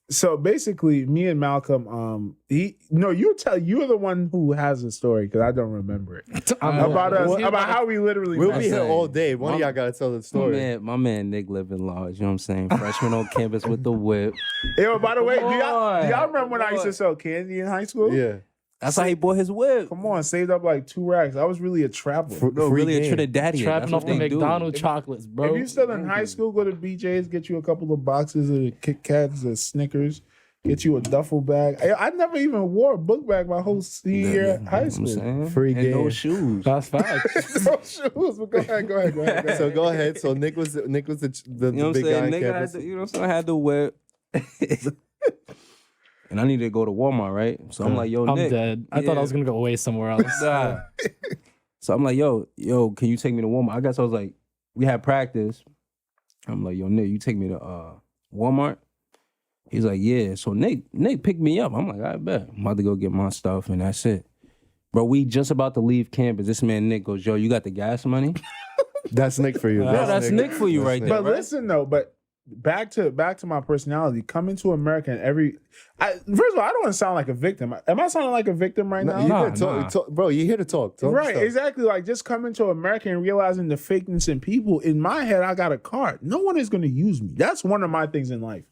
So basically, me and Malcolm, you're the one who has the story because I don't remember it. About how we literally We'll met. be here all day. One of y'all got to tell the story. My man Nick living large, you know what I'm saying? Freshman on campus with the whip. Yo, by the way, do y'all remember when I used to sell candy in high school? Yeah. That's how he bought his whip. Come on, saved up like 2 racks. I was really a trapper. Really a Trinidadian. Trapping off the McDonald's chocolates, bro. If you're still in high school, go to BJ's, get you a couple of boxes of Kit Kats, of Snickers. get you a duffel bag. I never even wore a book bag my whole senior year of high school. Free and game. no shoes. That's facts. No shoes. But go ahead. So go ahead. So Nick was the You know what I'm big guy saying? on Nigga campus. had to, you know what I'm saying? I had to whip. And I needed to go to Walmart, right? So I'm like, yo, I'm Nick. dead. I thought I was gonna go away somewhere else. Nah. So I'm like, yo, can you take me to Walmart? I guess I was like, we had practice. I'm like, yo, Nick, you take me to Walmart? He's like, yeah. So Nick picked me up. I'm like, I bet. I'm about to go get my stuff and that's it. Bro, we just about to leave campus. This man Nick goes, yo, you got the gas money? That's Nick for you. That's Nick for you right there. But listen though, back to my personality. Coming to America and first of all, I don't want to sound like a victim. Am I sounding like a victim right now? You Nah, gotta talk, nah. bro. You're here to talk. Talk Right, stuff. exactly. Like just coming to America and realizing the fakeness in people. In my head, I got a card. No one is going to use me. That's one of my things in life.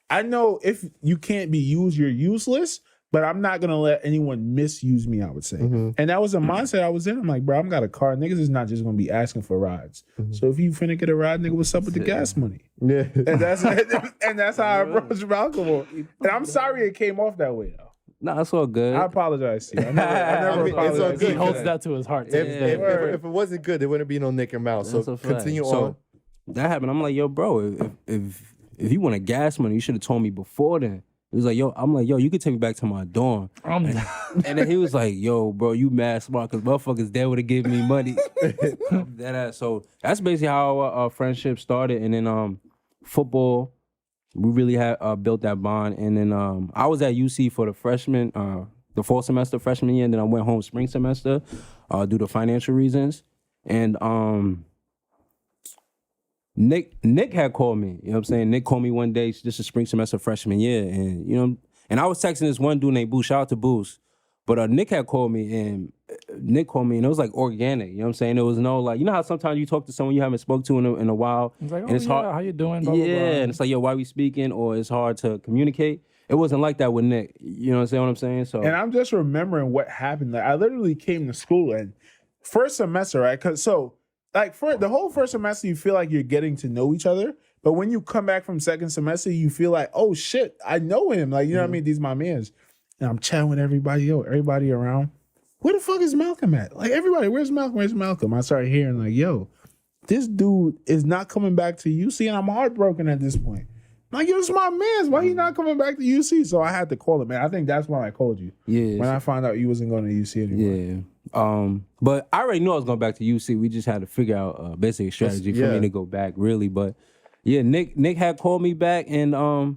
I know if you can't be used, you're useless. But I'm not gonna let anyone misuse me, I would say. And that was a mindset I was in. I'm like, bro, I'm got a car. Niggas is not just gonna be asking for rides. So if you finna get a ride, nigga, what's up with the gas money? Yeah. And that's how I approach Malcolm. And I'm sorry it came off that way though. Nah, it's all good. I apologize to you. I never I mean, it's all apologize. good. He holds that to his heart. If, to this day. if it wasn't good, there wouldn't be no Nick and Mal. So That's a fact. continue So, on. that happened. I'm like, yo, bro, if you want a gas money, you should have told me before then. He was like, yo, I'm like, yo, you could take me back to my dorm. And then he was like, yo, bro, you mad smart because motherfuckers there would have given me money. So that's basically how our friendship started. And then football, we really had built that bond. And then I was at UC for the the fall semester, freshman year, and then I went home spring semester due to financial reasons. And Nick had called me, you know what I'm saying? Nick called me one day, just a spring semester freshman year. And, you know, and I was texting this one dude named Boost, shout out to Boost. But Nick had called me and it was like organic, you know what I'm saying? There was no like, you know how sometimes you talk to someone you haven't spoke to in a while. He's like, and it's hard. How you doing? Blah, blah, blah. And it's like, yo, why we speaking? Or it's hard to communicate. It wasn't like that with Nick. You know what I'm saying? So, And I'm just remembering what happened. Like I literally came to school and first semester, right? Like for the whole first semester, you feel like you're getting to know each other. But when you come back from second semester, you feel like, oh shit, I know him. Like, you know what I mean? These my mans. And I'm chatting with everybody, everybody around. Where the fuck is Malcolm at? Like everybody, where's Malcolm? Where's Malcolm? I started hearing like, yo, this dude is not coming back to UC and I'm heartbroken at this point. I'm like, yo, this is my mans. Why he not coming back to UC? So I had to call him, man. I think that's when I called you. yeah. When I found out you wasn't going to UC anymore. Yeah. But I already knew I was going back to UC. We just had to figure out basically a strategy for me to go back, really. But yeah, Nick had called me back, and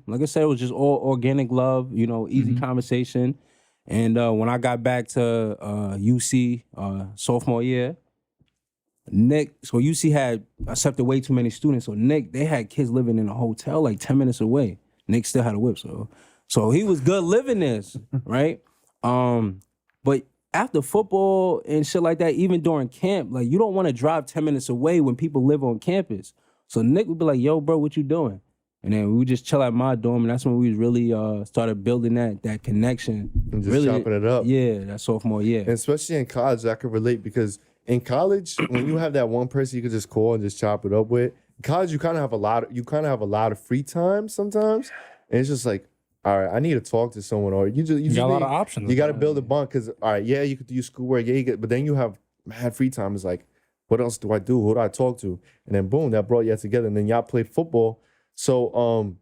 like I said, it was just all organic love, you know, easy conversation. And when I got back to UC sophomore year, so UC had accepted way too many students. So they had kids living in a hotel like 10 minutes away. Nick still had a whip, so he was good living this, right? But after football and shit like that, even during camp, like you don't want to drive 10 minutes away when people live on campus. So Nick would be like, yo, bro, what you doing? And then we would just chill at my dorm, and that's when we really started building that connection. And just really, chopping it up. Yeah, that sophomore year. And especially in college, I could relate because in college, when you have that one person you could just call and just chop it up with, in college you kind of have a lot of free time sometimes, and it's just like, all right, I need to talk to someone, or you just got a lot of options. You got to build a bond because all right, yeah, you could do schoolwork, yeah, but then you have mad free time. It's like, what else do I do? Who do I talk to? And then boom, that brought you together, and then y'all played football. So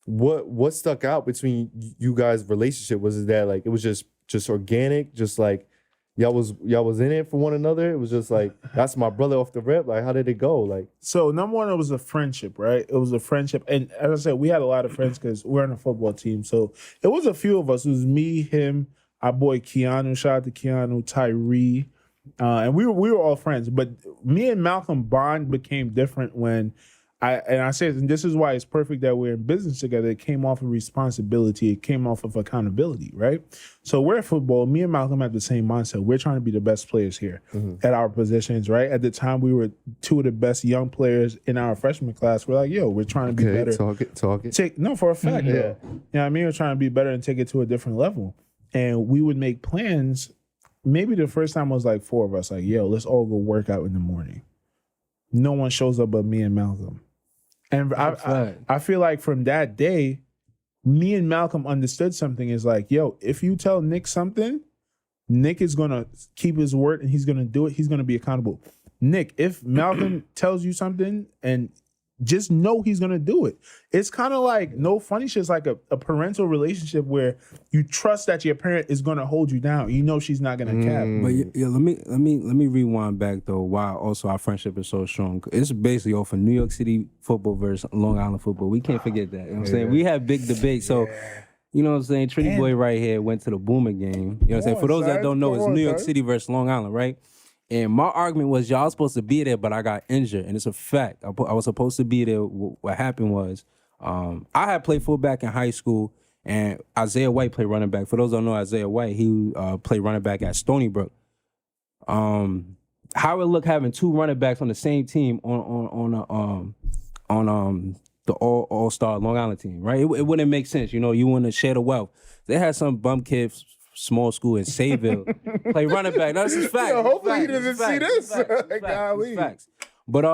what stuck out between you guys' relationship? Was it that like it was just organic, just like y'all was in it for one another? It was just like, that's my brother off the rip. Like, how did it go? Like, so number one, it was a friendship, right? It was a friendship, and as I said, we had a lot of friends because we're on a football team. So it was a few of us. It was me, him, our boy Keanu. Shout out to Keanu, Tyree, and we were all friends. But me and Malcolm bond became different when I said, and this is why it's perfect that we're in business together. It came off of responsibility. It came off of accountability, right? So we're at football. Me and Malcolm have the same mindset. We're trying to be the best players here at our positions, right? At the time, we were two of the best young players in our freshman class. We're like, yo, we're trying to be better. Talk it. No, for a fact. Yeah. You know what I mean? We're trying to be better and take it to a different level. And we would make plans. Maybe the first time was like four of us, like, yo, let's all go work out in the morning. No one shows up but me and Malcolm. And I feel like from that day, me and Malcolm understood something is like, yo, if you tell Nick something, Nick is going to keep his word and he's going to do it. He's going to be accountable. Nick, if Malcolm tells you something and just know he's going to do it. It's kind of like, no funny shit. It's like a parental relationship where you trust that your parent is going to hold you down. You know she's not going to cap. But yeah, let me rewind back though. Why also our friendship is so strong. It's basically off of New York City football versus Long Island football. We can't forget that. You know what I'm saying? We have big debates. So, you know what I'm saying? Trinity Boy right here went to the Boomer game. You know what I'm saying? For those that don't know, it's New York City versus Long Island, right? And my argument was, y'all was supposed to be there, but I got injured. And it's a fact. I was supposed to be there. What happened was, I had played fullback in high school, and Isaiah White played running back. For those who don't know Isaiah White, he played running back at Stony Brook. How it look having two running backs on the same team on the all-star Long Island team, right? It wouldn't make sense. You know, you want to share the wealth. They had some bum kids, small school in Sayville, play running back. That's just facts. Yo, hopefully he doesn't see this. Golly. Facts. But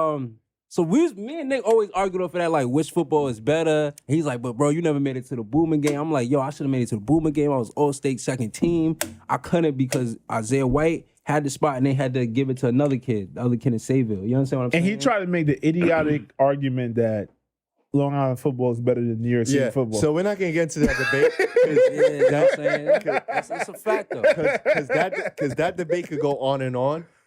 so me and Nick always argued over that, like which football is better. He's like, but bro, you never made it to the Boomer game. I'm like, yo, I should have made it to the Boomer game. I was all-state second team. I couldn't because Isaiah White had the spot and they had to give it to another kid, the other kid in Sayville. You understand what I'm saying? And he tried to make the idiotic argument that Long Island football is better than New York City football. So we're not going to get into that debate. You know what I'm saying? It's a fact, though. Because that debate could go on.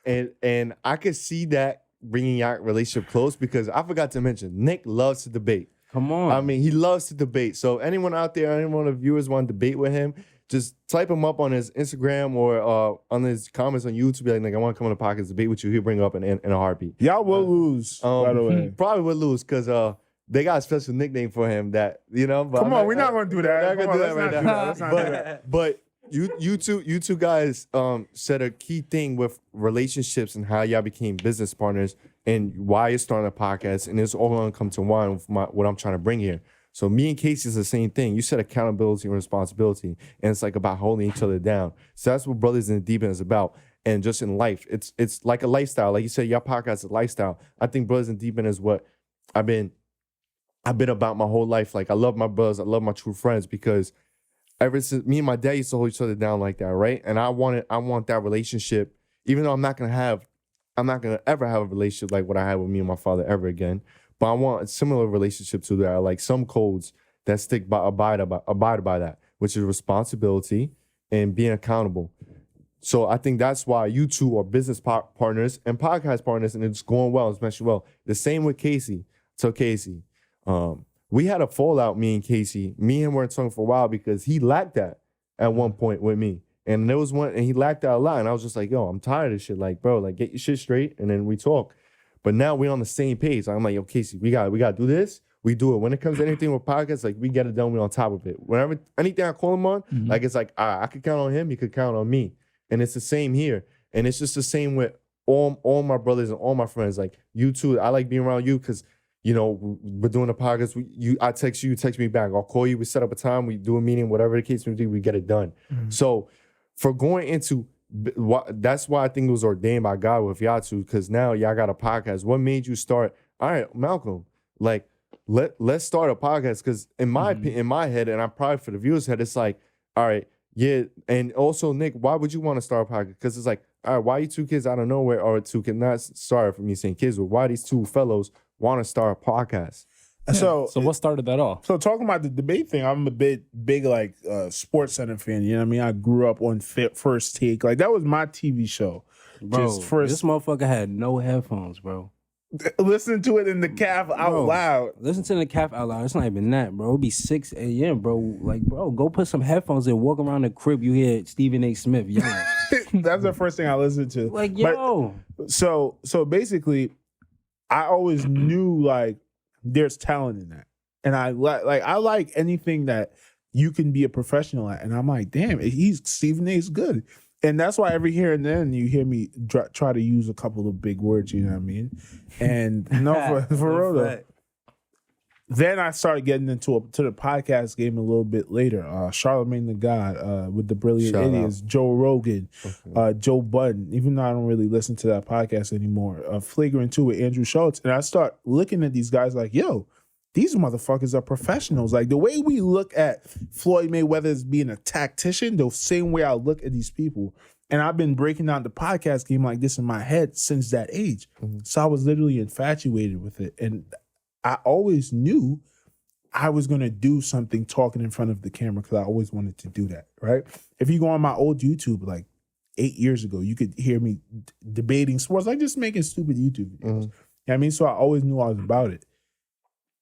And I could see that bringing our relationship close because I forgot to mention, Nick loves to debate. Come on. I mean, he loves to debate. So anyone out there, anyone of the viewers want to debate with him, just type him up on his Instagram or on his comments on YouTube. Be like, I want to come on the podcast debate with you. He'll bring up in a heartbeat. Y'all will lose, by the way. Probably will lose because they got a special nickname for him that, you know. But Come on, we're not going to do that. We're not going to do that right now. But you two guys said a key thing with relationships and how y'all became business partners and why you're starting a podcast. And it's all going to come to one with what I'm trying to bring here. So me and Casey is the same thing. You said accountability and responsibility. And it's like about holding each other down. So that's what Brothers in the Deep End is about. And just in life, it's like a lifestyle. Like you said, your podcast is a lifestyle. I think Brothers in the Deep End is what I've been about my whole life. Like I love my brothers, I love my true friends because ever since me and my dad used to hold each other down like that, right? And I want that relationship, even though I'm not gonna ever have a relationship like what I had with me and my father ever again. But I want a similar relationship to that, like some codes that abide by that, which is responsibility and being accountable. So I think that's why you two are business partners and podcast partners, and it's going well, especially well. The same with Casey. So Casey, we had a fallout, me and Casey. Me and him weren't talking for a while because he lacked that at one point with me. And there was one, and he lacked that a lot. And I was just like, yo, I'm tired of this shit. Like, bro, like get your shit straight. And then we talk. But now we're on the same page. I'm like, yo, Casey, we got to do this. We do it. When it comes to anything with podcasts, like we get it done. We're on top of it. Whenever anything I call him on, like it's like, I could count on him. You could count on me. And it's the same here. And it's just the same with all my brothers and all my friends. Like you too. I like being around you because, you know, we're doing a podcast. I text you, you text me back. I'll call you. We set up a time. We do a meeting, whatever the case may be. We get it done. So for going into, that's why I think it was ordained by God with y'all two, because now y'all got a podcast. What made you start? All right, Malcolm, like let's start a podcast. Because in my opinion, in my head, and I'm probably for the viewers' head, it's like, all right, yeah. And also, Nick, why would you want to start a podcast? Because it's like, all right, why you two kids out of nowhere, or two kids, not sorry for me saying kids, but why these two fellows want to start a podcast? Yeah. So what started that off? So talking about the debate thing, I'm a big like Sports Center fan. You know what I mean? I grew up on First Take. Like that was my TV show. Bro, this motherfucker had no headphones, bro. Listen to it in the calf out loud. Listen to the calf out loud. It's not even that, bro. It'd be 6 a.m., bro. Like, bro, go put some headphones in, walk around the crib, you hear Stephen A. Smith yelling. That's the first thing I listened to. Like, yo. But, so basically, I always knew like there's talent in that. And I like anything that you can be a professional at. And I'm like, damn, Stephen A's good. And that's why every here and then you hear me try to use a couple of big words, you know what I mean? And no, for real though. Then I started getting to the podcast game a little bit later. Charlamagne the God with the Brilliant Idiots, Joe Rogan, Joe Budden. Even though I don't really listen to that podcast anymore. Flagrant 2 with Andrew Schultz. And I start looking at these guys like, yo, these motherfuckers are professionals. Like the way we look at Floyd Mayweather as being a tactician, the same way I look at these people. And I've been breaking down the podcast game like this in my head since that age. So I was literally infatuated with it. And I always knew I was going to do something talking in front of the camera because I always wanted to do that, right? If you go on my old YouTube, like 8 years ago, you could hear me debating sports, like just making stupid YouTube videos. You know what I mean? So I always knew I was about it.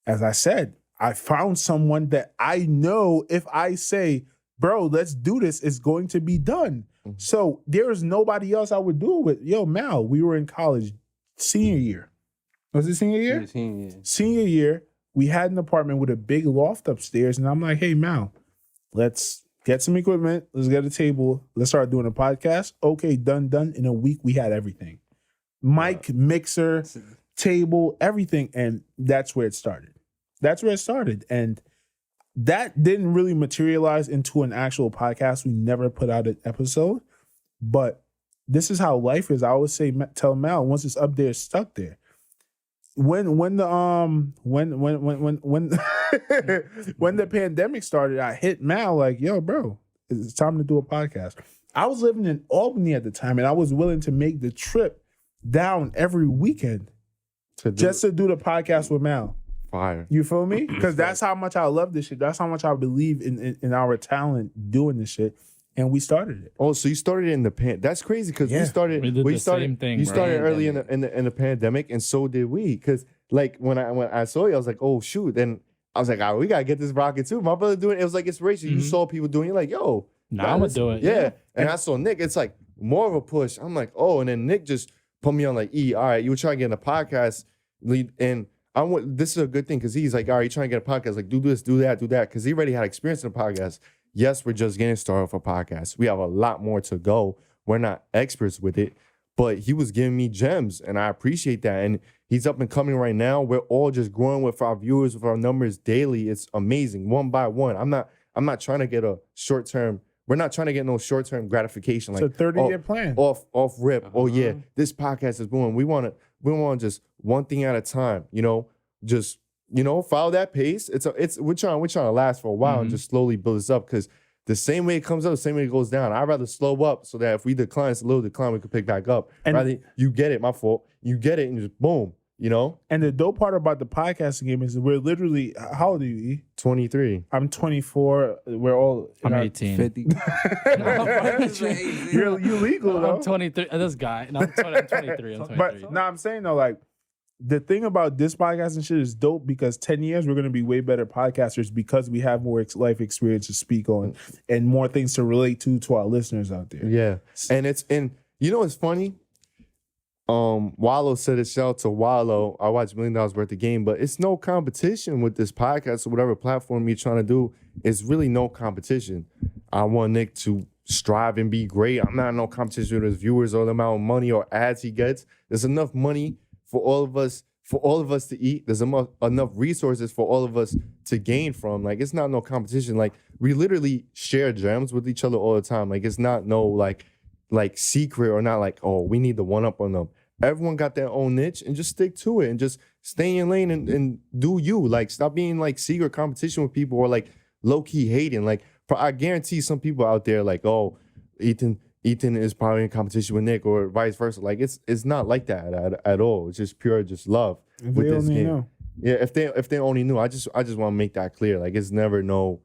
As I said, I found someone that I know if I say, bro, let's do this, it's going to be done. So there is nobody else I would do it with. Yo, Mal, we were in college, senior year. Was it senior year? Yeah, senior year. Senior year, we had an apartment with a big loft upstairs, and I'm like, hey, Mal, let's get some equipment, let's get a table, let's start doing a podcast. Okay, done. In a week, we had everything. Mic, mixer, table, everything, and that's where it started. And that didn't really materialize into an actual podcast. We never put out an episode, but this is how life is. I always tell Mal, once it's up there, it's stuck there. When the pandemic started, I hit Mal like, yo, bro, it's time to do a podcast. I was living in Albany at the time, and I was willing to make the trip down every weekend to do the podcast with Mal. Fire. You feel me? Because that's how much I love this shit. That's how much I believe in our talent doing this shit. And we started it. Oh, so you started in the that's crazy because we started. We did the same thing. You bro. started early in the pandemic, and so did we. Because like when I saw you, I was like, oh shoot. Then I was like, oh, we gotta get this rocket too. My brother doing it. It was like inspiration. You saw people doing it, like, yo, now I'm gonna do it. Yeah. And I saw Nick. It's like more of a push. I'm like, oh, and then Nick just put me on like, all right, you were trying to get in a podcast lead, and this is a good thing because he's like, all right, you're trying to get a podcast, like do this, do that, because he already had experience in a podcast. Yes, we're just getting started for podcasts. We have a lot more to go. We're not experts with it, but he was giving me gems, and I appreciate that. And he's up and coming right now. We're all just growing with our viewers, with our numbers daily. It's amazing, one by one. I'm not trying to get a short term. We're not trying to get no short term gratification. Like it's a 30-year plan. Off rip. Oh yeah, this podcast is booming. We want just one thing at a time. Just follow that pace. We're trying to last for a while and just slowly build this up because the same way it comes up, the same way it goes down. I'd rather slow up so that if we decline, it's a little decline, we can pick back up. And rather you get it, my fault. You get it and just boom. And the dope part about the podcasting game is we're literally, how old are you, E? 23. I'm 24. We're all I'm 18. 50. You're legal though. I'm 23. This guy. No, I'm 23. But now I'm saying though, like the thing about this podcast and shit is dope because 10 years we're gonna be way better podcasters because we have more life experience to speak on and more things to relate to our listeners out there. Yeah, and it's funny. Wallow said it. Shout out to Wallow. I watched $1 million worth of game, but it's no competition with this podcast or whatever platform you're trying to do. It's really no competition. I want Nick to strive and be great. I'm not in no competition with his viewers or the amount of money or ads he gets. There's enough money for all of us to eat. There's enough resources for all of us to gain from. Like, it's not no competition. Like, we literally share gems with each other all the time. Like, it's not no like secret or not like, oh, we need to one up on them. Everyone got their own niche and just stick to it and just stay in your lane and do you. Like, stop being like secret competition with people or like low-key hating. Like, I guarantee some people out there like, oh, Ethan is probably in competition with Nick or vice versa. Like, it's not like that at all. It's just pure just love If with they this only game. know. Yeah, if they only knew. I just want to make that clear. Like, it's never no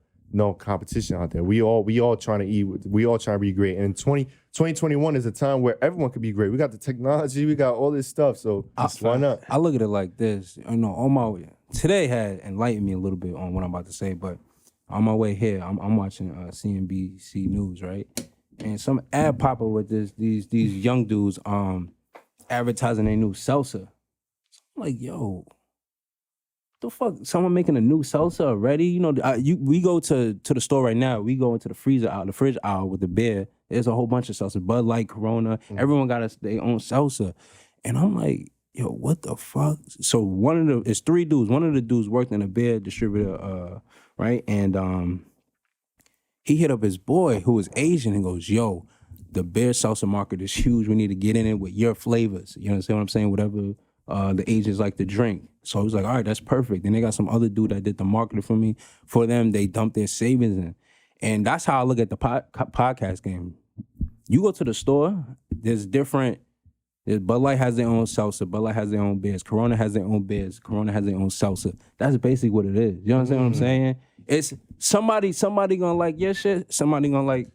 competition out there. We all trying to eat. We all trying to be great. And 2021 is a time where everyone could be great. We got the technology. We got all this stuff. So why not? I look at it like this. Today had enlightened me a little bit on what I'm about to say, but on my way here, I'm watching CNBC News, right? And some ad pop up with these young dudes advertising their new salsa. I'm like, yo, the fuck? Someone making a new salsa already? We go to the store right now. We go into the fridge aisle with the beer. There's a whole bunch of salsa. Bud Light, Corona. Everyone got their own salsa. And I'm like, yo, what the fuck? So it's three dudes. One of the dudes worked in a beer distributor, right? And he hit up his boy who was Asian and goes, yo, the beer salsa market is huge. We need to get in it with your flavors. You understand what I'm saying? Whatever the agents like to drink. So I was like, all right, that's perfect. Then they got some other dude that did the marketing for me. For them, they dumped their savings in. And that's how I look at the podcast game. You go to the store, there's Bud Light has their own seltzer, Bud Light has their own beers, Corona has their own beers, Corona has their own seltzer. That's basically what it is. You understand what I'm saying? It's somebody gonna like your shit, somebody gonna like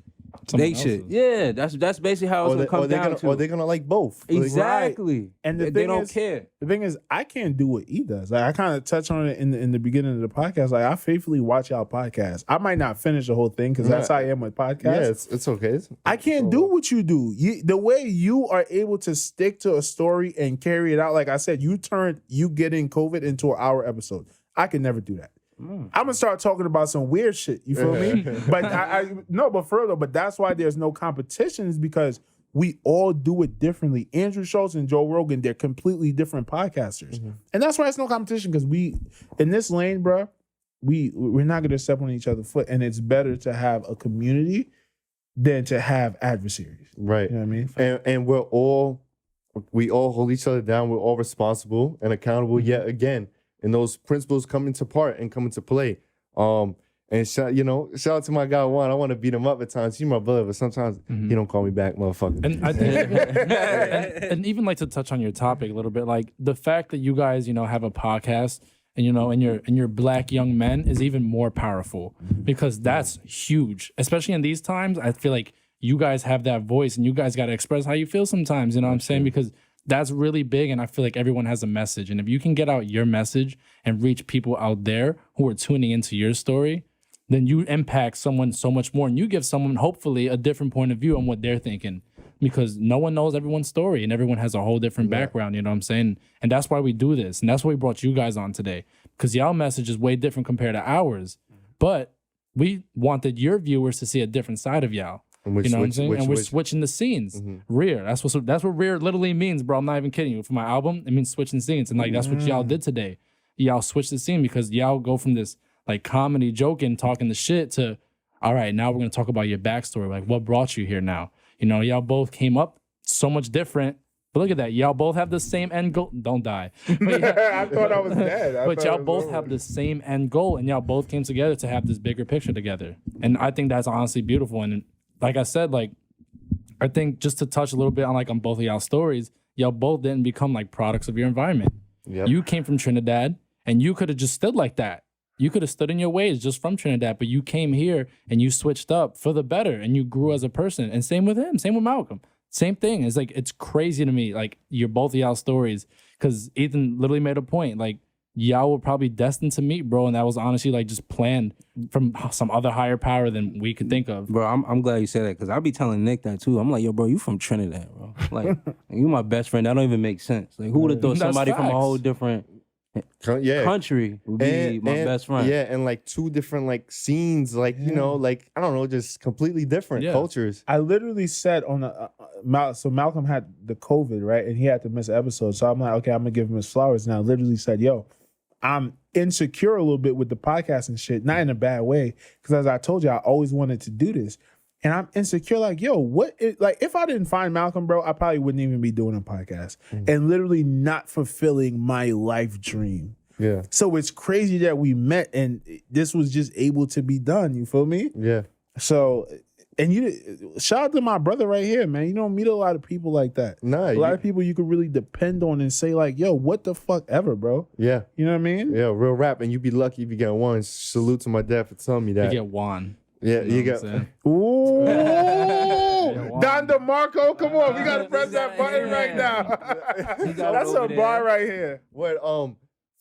they shit. Yeah, that's basically how it's gonna come down to. Or they're gonna like both. Exactly. Right. And they don't care. The thing is, I can't do what he does. Like I kind of touched on it in the beginning of the podcast. Like I faithfully watch y'all podcast. I might not finish the whole thing because that's how I am with podcasts. Yeah, it's okay. I can't do what you do. The way you are able to stick to a story and carry it out. Like I said, you turned you getting COVID into an hour episode. I can never do that. I'm gonna start talking about some weird shit. You feel me? But but for real though. But that's why there's no competition, is because we all do it differently. Andrew Schultz and Joe Rogan, they're completely different podcasters, and that's why it's no competition. Because we in this lane, bro, we're not gonna step on each other's foot, and it's better to have a community than to have adversaries. Right. You know what I mean? And we all hold each other down. We're all responsible and accountable yet again. And those principles come into part and come into play. And shout out to my guy Juan. I want to beat him up at times. He's my brother, but sometimes he don't call me back, motherfucker. And I think, and even like to touch on your topic a little bit, like the fact that you guys, have a podcast and and you're black young men is even more powerful, because that's huge, especially in these times. I feel like you guys have that voice and you guys got to express how you feel sometimes. You know what I'm saying? Because that's really big, and I feel like everyone has a message. And if you can get out your message and reach people out there who are tuning into your story, then you impact someone so much more, and you give someone hopefully a different point of view on what they're thinking, because no one knows everyone's story and everyone has a whole different background, you know what I'm saying? And that's why we do this, and that's why we brought you guys on today, because y'all message is way different compared to ours, but we wanted your viewers to see a different side of y'all. You know what I'm saying? And we're switching the scenes. Rear. That's what rear literally means, bro. I'm not even kidding you. For my album, it means switching scenes. And like that's what y'all did today. Y'all switched the scene, because y'all go from this like comedy, joking, talking the shit to, all right, now we're gonna talk about your backstory. Like what brought you here now? Y'all both came up so much different. But look at that. Y'all both have the same end goal. Don't die. But I thought I was dead. But y'all both have the same end goal, and y'all both came together to have this bigger picture together. And I think that's honestly beautiful. And like I said, like, I think just to touch a little bit on both of y'all stories, y'all both didn't become like products of your environment. Yep. You came from Trinidad, and you could have just stood like that. You could have stood in your ways just from Trinidad, but you came here and you switched up for the better, and you grew as a person. And same with him, same with Malcolm. Same thing. It's like, it's crazy to me, like, both of y'all stories, because Ethan literally made a point, like, y'all were probably destined to meet, bro, and that was honestly like just planned from some other higher power than we could think of. Bro, I'm glad you said that, because I be telling Nick that too. I'm like, yo, bro, you from Trinidad, bro. Like, you my best friend. That don't even make sense. Like, who would have thought somebody from a whole different country would be my best friend? Yeah, and like two different like scenes, like like I don't know, just completely different cultures. I literally said on the so Malcolm had the COVID, right, and he had to miss an episode. So I'm like, okay, I'm gonna give him his flowers. And I literally said, yo, I'm insecure a little bit with the podcast and shit, not in a bad way, because as I told you, I always wanted to do this. And I'm insecure, like, yo, if I didn't find Malcolm, bro, I probably wouldn't even be doing a podcast and literally not fulfilling my life dream. Yeah. So it's crazy that we met and this was just able to be done. You feel me? Yeah. So, and shout out to my brother right here, man. You don't meet a lot of people like that. Nah, a lot of people you can really depend on and say like, yo, what the fuck ever, bro. Yeah. You know what I mean? Yeah, real rap. And you be lucky if you get one. Salute to my dad for telling me that. You get one. Yeah, you got. Ooh, Don DeMarco, come on, we gotta press that button right now. That's a bar right here. What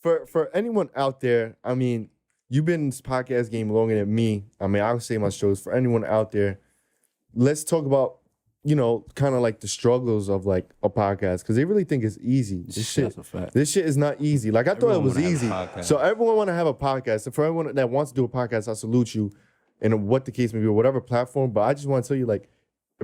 for anyone out there, I mean, you've been in this podcast game longer than me. I mean, I would say my shows. For anyone out there, let's talk about kind of like the struggles of like a podcast, because they really think it's easy. This shit is not easy. Like I thought it was easy. So everyone want to have a podcast, and for everyone that wants to do a podcast, I salute you. And what the case may be, or whatever platform. But I just want to tell you, like,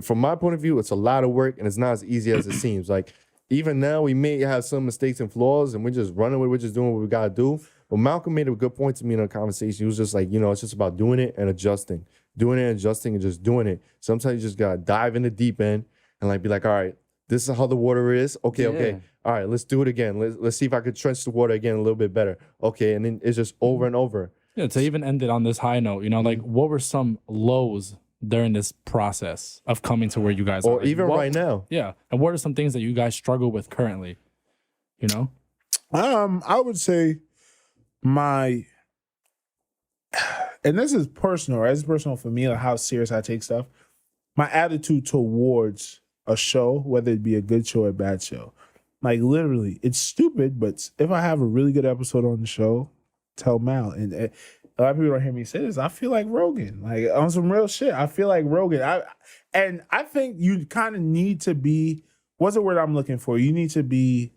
from my point of view, it's a lot of work and it's not as easy as it seems. Like, even now, we may have some mistakes and flaws and we're just running with it, we're just doing what we got to do. But Malcolm made a good point to me in a conversation. He was just like, it's just about doing it and adjusting. Doing it and adjusting and just doing it. Sometimes you just got to dive in the deep end and like be like, all right, this is how the water is. Okay. All right, let's do it again. Let's see if I could trench the water again a little bit better. Okay, and then it's just over and over. Yeah, to even end it on this high note, like what were some lows during this process of coming to where you guys are? Or even right now. Yeah. And what are some things that you guys struggle with currently? I would say and this is personal, right? It's personal for me, like how serious I take stuff. My attitude towards a show, whether it be a good show or a bad show. Like literally, it's stupid, but if I have a really good episode on the show, tell Mal. And a lot of people don't hear me say this. I feel like Rogan, like on some real shit. I feel like Rogan. I think you kind of need to be, what's the word I'm looking for? You need to be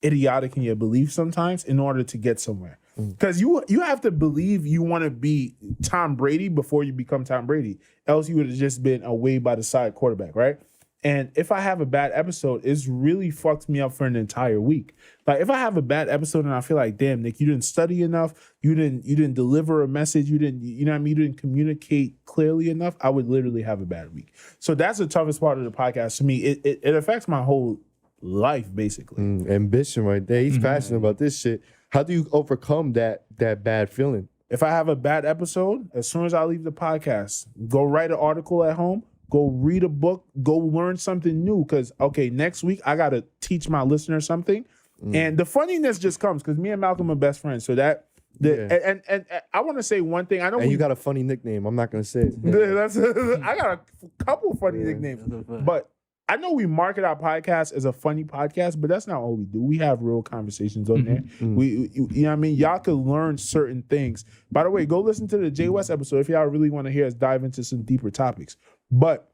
idiotic in your beliefs sometimes in order to get somewhere. Because you have to believe you want to be Tom Brady before you become Tom Brady. Else you would have just been a way by the side quarterback, right? And if I have a bad episode, it's really fucked me up for an entire week. Like if I have a bad episode and I feel like, damn, Nick, you didn't study enough, you didn't deliver a message, you didn't communicate clearly enough, I would literally have a bad week. So that's the toughest part of the podcast to me. It affects my whole life, basically. Ambition right there. He's passionate about this shit. How do you overcome that bad feeling? If I have a bad episode, as soon as I leave the podcast, go write an article at home, go read a book, go learn something new. Because, okay, next week I got to teach my listeners something. And the funniness just comes because me and Malcolm are best friends. So that, and I want to say one thing. I know you got a funny nickname. I'm not going to say it. I got a couple funny nicknames. But I know we market our podcast as a funny podcast, but that's not all we do. We have real conversations on there. We, you know what I mean? Y'all could learn certain things. By the way, go listen to the Jay West episode if y'all really want to hear us dive into some deeper topics. But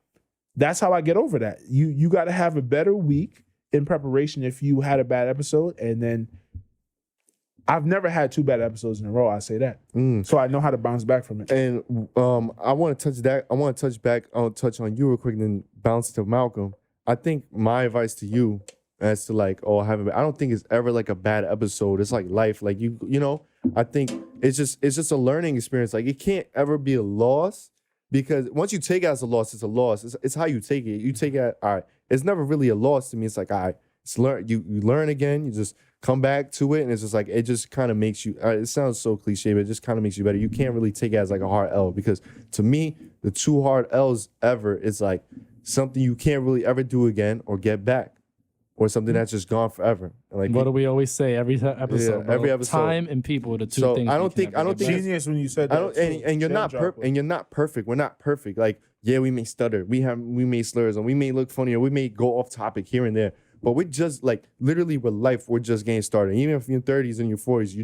that's how I get over that. You got to have a better week in preparation if you had a bad episode. And then I've never had 2 bad episodes in a row. I say that. So I know how to bounce back from it. And I want to touch that. I want to touch on you real quick and then bounce to Malcolm. I think my advice to you as to like, I don't think it's ever like a bad episode. It's like life. Like you know, I think it's just a learning experience. Like it can't ever be a loss because once you take it as a loss, it's a loss. It's how you take it. You take it, all right. It's never really a loss to me. It's like, all right, you learn again. You just come back to it. And it's just like, it just kind of makes you, it sounds so cliche, but it just kind of makes you better. You can't really take it as like a hard L because to me, the 2 hard L's ever is like, something you can't really ever do again or get back, or something that's just gone forever. Like what do we always say every episode? Every episode. Time and people are the 2 things. I don't think genius when you said that. And you're not perfect. And you're not perfect. We're not perfect. Like we may stutter, we may slurs, and we may look funny, or we may go off topic here and there. But we're just like literally with life, we're just getting started. Even if you're in your 30s and your 40s,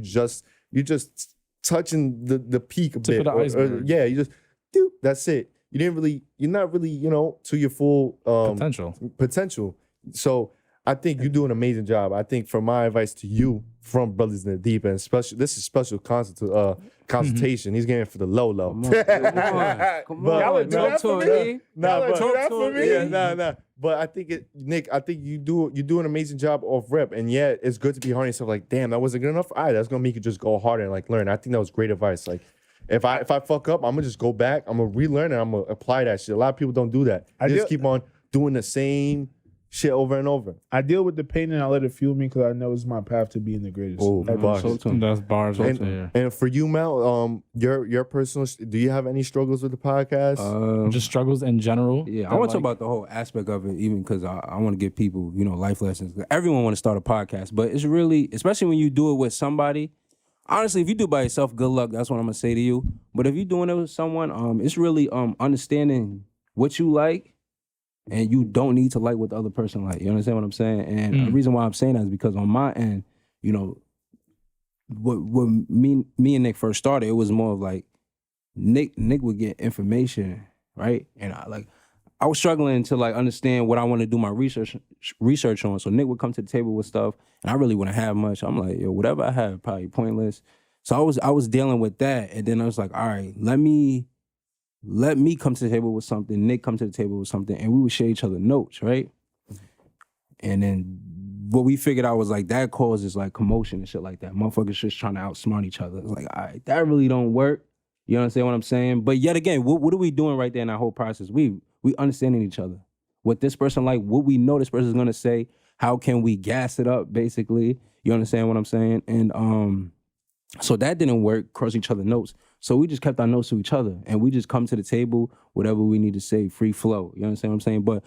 you're just touching the peak a bit. Tip of the iceberg. You just that's it. You're not really, to your full potential. So I think you do an amazing job. I think for my advice to you from Brothers in the Deep End, this is special consultation. He's getting for the low. Come on. Y'all would do that for me? Nah. But I think Nick, you do an amazing job off rep. And yeah, it's good to be hard on yourself. Like, damn, that wasn't good enough. All right, that's gonna make you just go harder and like learn. I think that was great advice. Like, if I fuck up, I'm gonna just go back. I'm gonna relearn and I'm gonna apply that shit. A lot of people don't do that. They just keep on doing the same shit over and over. I deal with the pain and I let it fuel me because I know it's my path to being the greatest. Oh, bars. That's bars. And for you, Mel, your personal, do you have any struggles with the podcast? Just struggles in general. Yeah, I want to talk about the whole aspect of it, even because I want to give people, life lessons. Everyone want to start a podcast, but it's really, especially when you do it with somebody. Honestly, if you do it by yourself, good luck. That's what I'm gonna say to you. But if you're doing it with someone, it's really understanding what you like, and you don't need to like what the other person like. You understand what I'm saying? And the reason why I'm saying that is because on my end, when me and Nick first started, it was more of like Nick would get information, right? And I was struggling to like understand what I want to do my research on. So Nick would come to the table with stuff, and I really wouldn't have much. I'm like, whatever I have, probably pointless. So I was dealing with that, and then I was like, all right, let me come to the table with something. Nick come to the table with something, and we would share each other notes, right? And then what we figured out was like that causes like commotion and shit like that. Motherfuckers just trying to outsmart each other. It's like, all right, that really don't work. You understand what I'm saying? But yet again, what are we doing right there in that whole process? We understanding each other. What this person like, what we know this person's gonna say, How can we gas it up, basically? You understand what I'm saying? And so that didn't work, cross each other's notes. So we just kept our notes to each other, and we just come to the table, whatever we need to say, free flow. You understand what I'm saying? But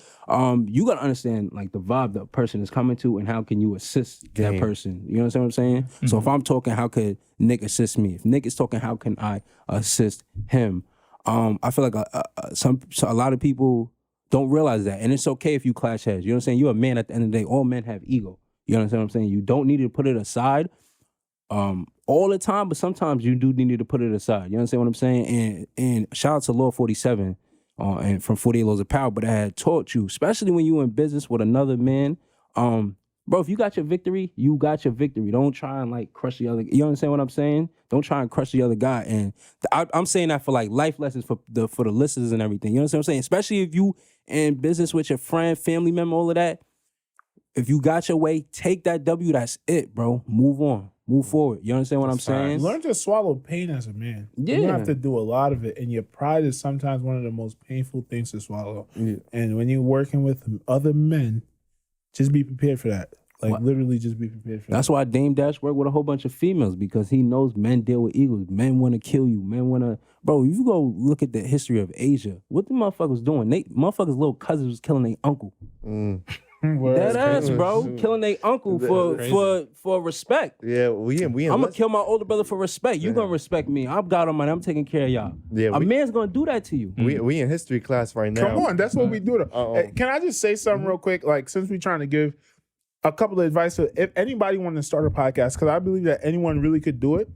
you gotta understand like the vibe the person is coming to, and how can you assist that person? You understand what I'm saying? Mm-hmm. So if I'm talking, how could Nick assist me? If Nick is talking, how can I assist him? I feel like a lot of people don't realize that, and it's okay if you clash heads. You know what I'm saying? You're a man at the end of the day. All men have ego. You understand what I'm saying? You don't need to put it aside all the time, but sometimes you do need to put it aside. You understand what I'm saying? And shout out to Law 47 and from 48 Laws of Power, but I had taught you, especially when you in business with another man, bro, if you got your victory, you got your victory. Don't try and like crush the other. You understand what I'm saying? Don't try and crush the other guy. And I'm saying that for like life lessons for the listeners and everything. You understand what I'm saying? Especially if you in business with your friend, family member, all of that. If you got your way, take that W. That's it, bro. Move on. Move forward. You understand what I'm saying? Learn to swallow pain as a man. Yeah. You have to do a lot of it. And your pride is sometimes one of the most painful things to swallow. Yeah. And when you're working with other men, just be prepared for that. Like literally just be prepared for that. That's why Dame Dash worked with a whole bunch of females, because he knows men deal with egos. Men want to kill you. Men want to... Bro, if you go look at the history of Asia, what the motherfuckers doing? Motherfuckers' little cousins was killing their uncle. That ass, bro. Killing their uncle for respect. Yeah, we I'm gonna kill my older brother for respect. You gonna respect me. I'm God Almighty. I'm taking care of y'all. Yeah, a man's gonna do that to you. We in history class right now. Come on, that's what we do. Can I just say something real quick? Like, since we're trying to give a couple of advice, if anybody want to start a podcast, because I believe that anyone really could do it.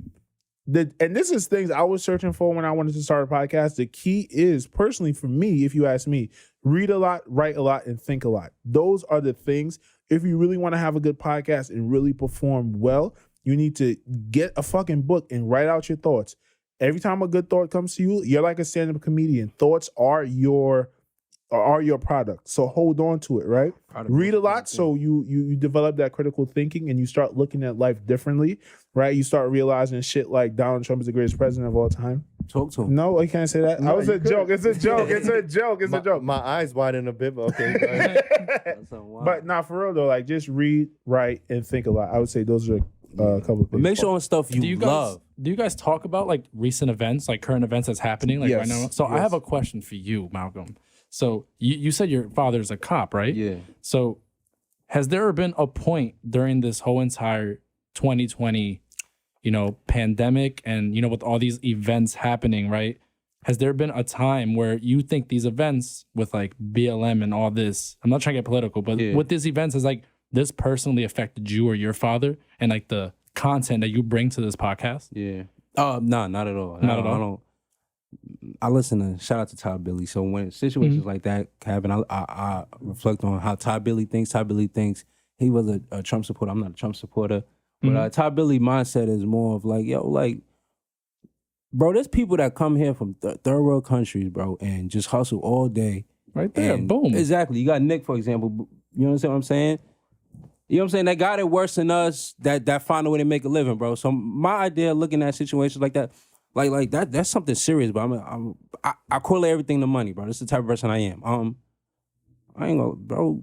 And this is things I was searching for when I wanted to start a podcast. The key is, personally for me, if you ask me, read a lot, write a lot, and think a lot. Those are the things. If you really want to have a good podcast and really perform well, you need to get a fucking book and write out your thoughts. Every time a good thought comes to you, you're like a stand-up comedian. Thoughts are your product. So hold on to it, right? Read a lot so you develop that critical thinking and you start looking at life differently, right? You start realizing shit like Donald Trump is the greatest president of all time. Talk to him. No, I can't say that. No, was a joke. It's a joke. It's a joke. It's a joke. My eyes widen a bit, but okay. But not for real though. Like, just read, write, and think a lot. I would say those are a couple of things. Make sure on stuff you love. Do you guys talk about like recent events, like current events that's happening like right now? So I have a question for you, Malcolm. So you said your father's a cop, right? Yeah. So has there been a point during this whole entire 2020, pandemic and, with all these events happening, right? Has there been a time where you think these events with like BLM and all this, I'm not trying to get political, but with these events, has like this personally affected you or your father and like the content that you bring to this podcast? Yeah. No, not at all. Not at all. I listen to, shout out to Todd Billy. So when situations like that happen, I reflect on how Todd Billy thinks. Todd Billy thinks he was a Trump supporter. I'm not a Trump supporter. But Todd Billy mindset is more of like, bro, there's people that come here from third world countries, bro, and just hustle all day. Right there, boom. Exactly. You got Nick, for example. You understand what I'm saying? You know what I'm saying? That guy that worse than us, that find a way to make a living, bro. So my idea of looking at situations like that, like that's something serious, bro. I correlate everything to money, bro. This is the type of person I am. I ain't gonna, bro.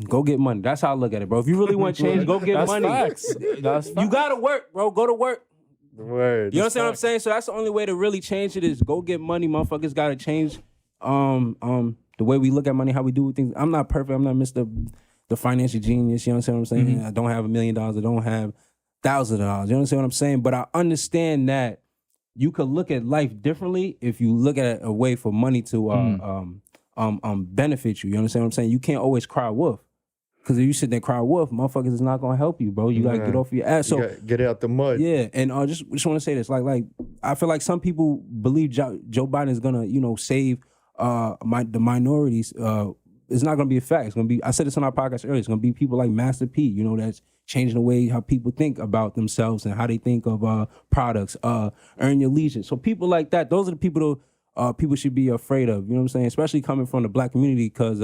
Go get money. That's how I look at it, bro. If you really want change, go get money. Facts. That's facts. You gotta work, bro. Go to work. Word. You understand what I'm saying? So that's the only way to really change it is go get money. Motherfuckers gotta change the way we look at money, how we do things. I'm not perfect. I'm not Mr. the financial genius. You understand what I'm saying? I don't have $1 million. I don't have thousands of dollars. You understand what I'm saying? But I understand that you could look at life differently if you look at a way for money to benefit you. You understand what I'm saying? You can't always cry wolf. Because if you sit there and cry wolf, motherfuckers is not gonna help you, bro. You gotta get off your ass. So get out the mud. Yeah, and just want to say this. Like I feel like some people believe Joe Biden is gonna, save the minorities. It's not gonna be a fact. It's gonna be. I said this on our podcast earlier. It's gonna be people like Master P. That's changing the way how people think about themselves and how they think of products. Earn your leisure. So people like that. Those are the people people should be afraid of. You know what I'm saying? Especially coming from the black community, because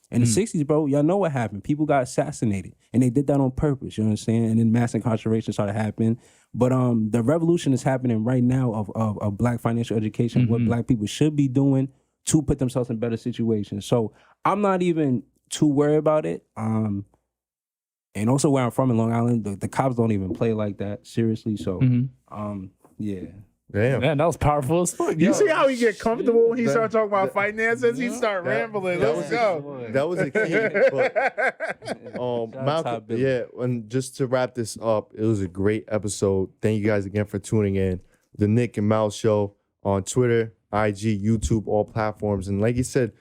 in the 60s, bro, y'all know what happened. People got assassinated, and they did that on purpose. You know what I'm saying? And then mass incarceration started happening. But the revolution is happening right now of black financial education, what black people should be doing to put themselves in better situations. So I'm not even too worried about it. And also where I'm from in Long Island, the cops don't even play like that, seriously. So, yeah. Damn. Man, that was powerful as fuck. You see how he get comfortable when he start talking about finances? He start rambling. Let's go. That was a key. But, Malcolm, yeah, and just to wrap this up, it was a great episode. Thank you guys again for tuning in. The Nick and Mal Show on Twitter, IG, YouTube, all platforms. And like you said,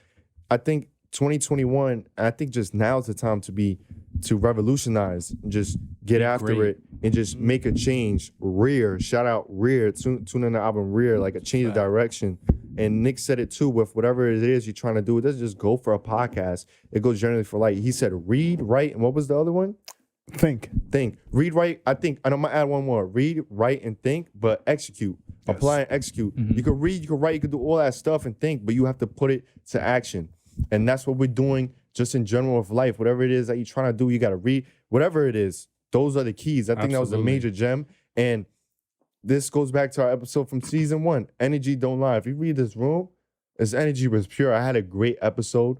I think 2021, I think just now's the time to revolutionize, and just get after it and just make a change. Rear, shout out Rear, tune in the album Rear, like a change of direction. And Nick said it too, with whatever it is you're trying to do, it doesn't just go for a podcast. It goes generally for like, he said read, write, and what was the other one? Think. Read, write, I think, and I'm gonna add one more. Read, write, and think, but execute. Yes. Apply and execute. You can read, you can write, you can do all that stuff and think, but you have to put it to action. And that's what we're doing just in general of life. Whatever it is that you're trying to do, you got to read. Whatever it is, those are the keys. I think that was a major gem. And this goes back to our episode from season 1. Energy don't lie. If you read this room, this energy was pure. I had a great episode.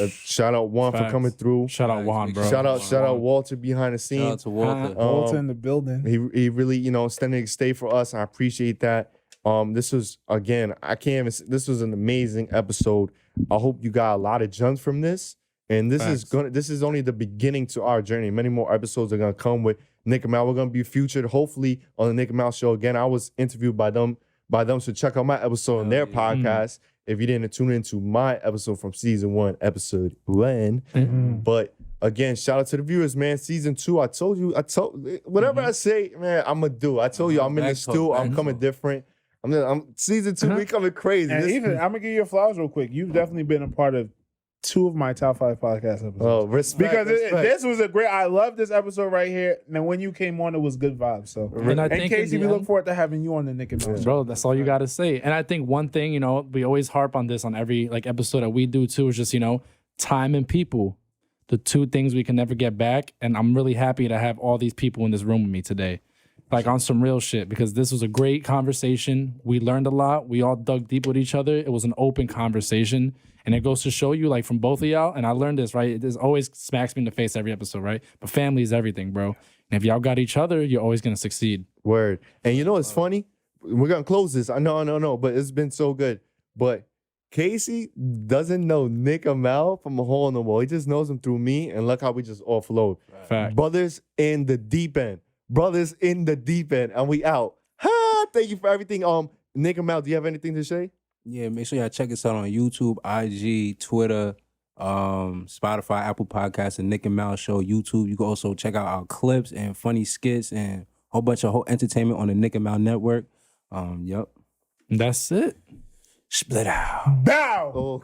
Shout out Juan for coming through. Shout out Juan, bro. Shout out Walter behind the scenes. Shout out to Walter. Walter in the building. He really, extended stay for us. I appreciate that. This was, again, this was an amazing episode. I hope you got a lot of gems from this. And this is only the beginning to our journey. Many more episodes are gonna come with Nick and Mal. We're gonna be featured hopefully on the Nick and Mal Show again. I was interviewed by them, so check out my episode on their podcast. If you didn't tune into my episode from season 1, episode 1. But again, shout out to the viewers, man. Season 2, I told whatever I say, man, I'm gonna do. I told you I'm in the stew. I'm coming different. I'm season 2, we coming crazy. And even I'm gonna give you your flowers real quick. You've definitely been a part of 2 of my top 5 podcast episodes. Oh, respect. Because this was a great. I love this episode right here. And when you came on, it was good vibes. So, and Casey, we look forward to having you on the Nick and Mal Show. Bro, that's all you got to say. And I think one thing, we always harp on this on every episode that we do too, is just time and people, the 2 things we can never get back. And I'm really happy to have all these people in this room with me today. Like on some real shit, because this was a great conversation. We learned a lot. We all dug deep with each other. It was an open conversation. And it goes to show you, from both of y'all, and I learned this, right? This always smacks me in the face every episode, right? But family is everything, bro. And if y'all got each other, you're always going to succeed. Word. And it's funny? We're going to close this. I know, but it's been so good. But Casey doesn't know Nick or Mal from a hole in the wall. He just knows him through me, and look how we just offload. Fact. Brothers in the deep end. And we out. Thank you for everything. Nick and Mal, do you have anything to say? Yeah, make sure y'all check us out on YouTube, IG, Twitter, Spotify, Apple Podcasts, and Nick and Mal Show, YouTube. You can also check out our clips and funny skits and a whole bunch of whole entertainment on the Nick and Mal Network. Yep. That's it. Split out. Bow! Oh.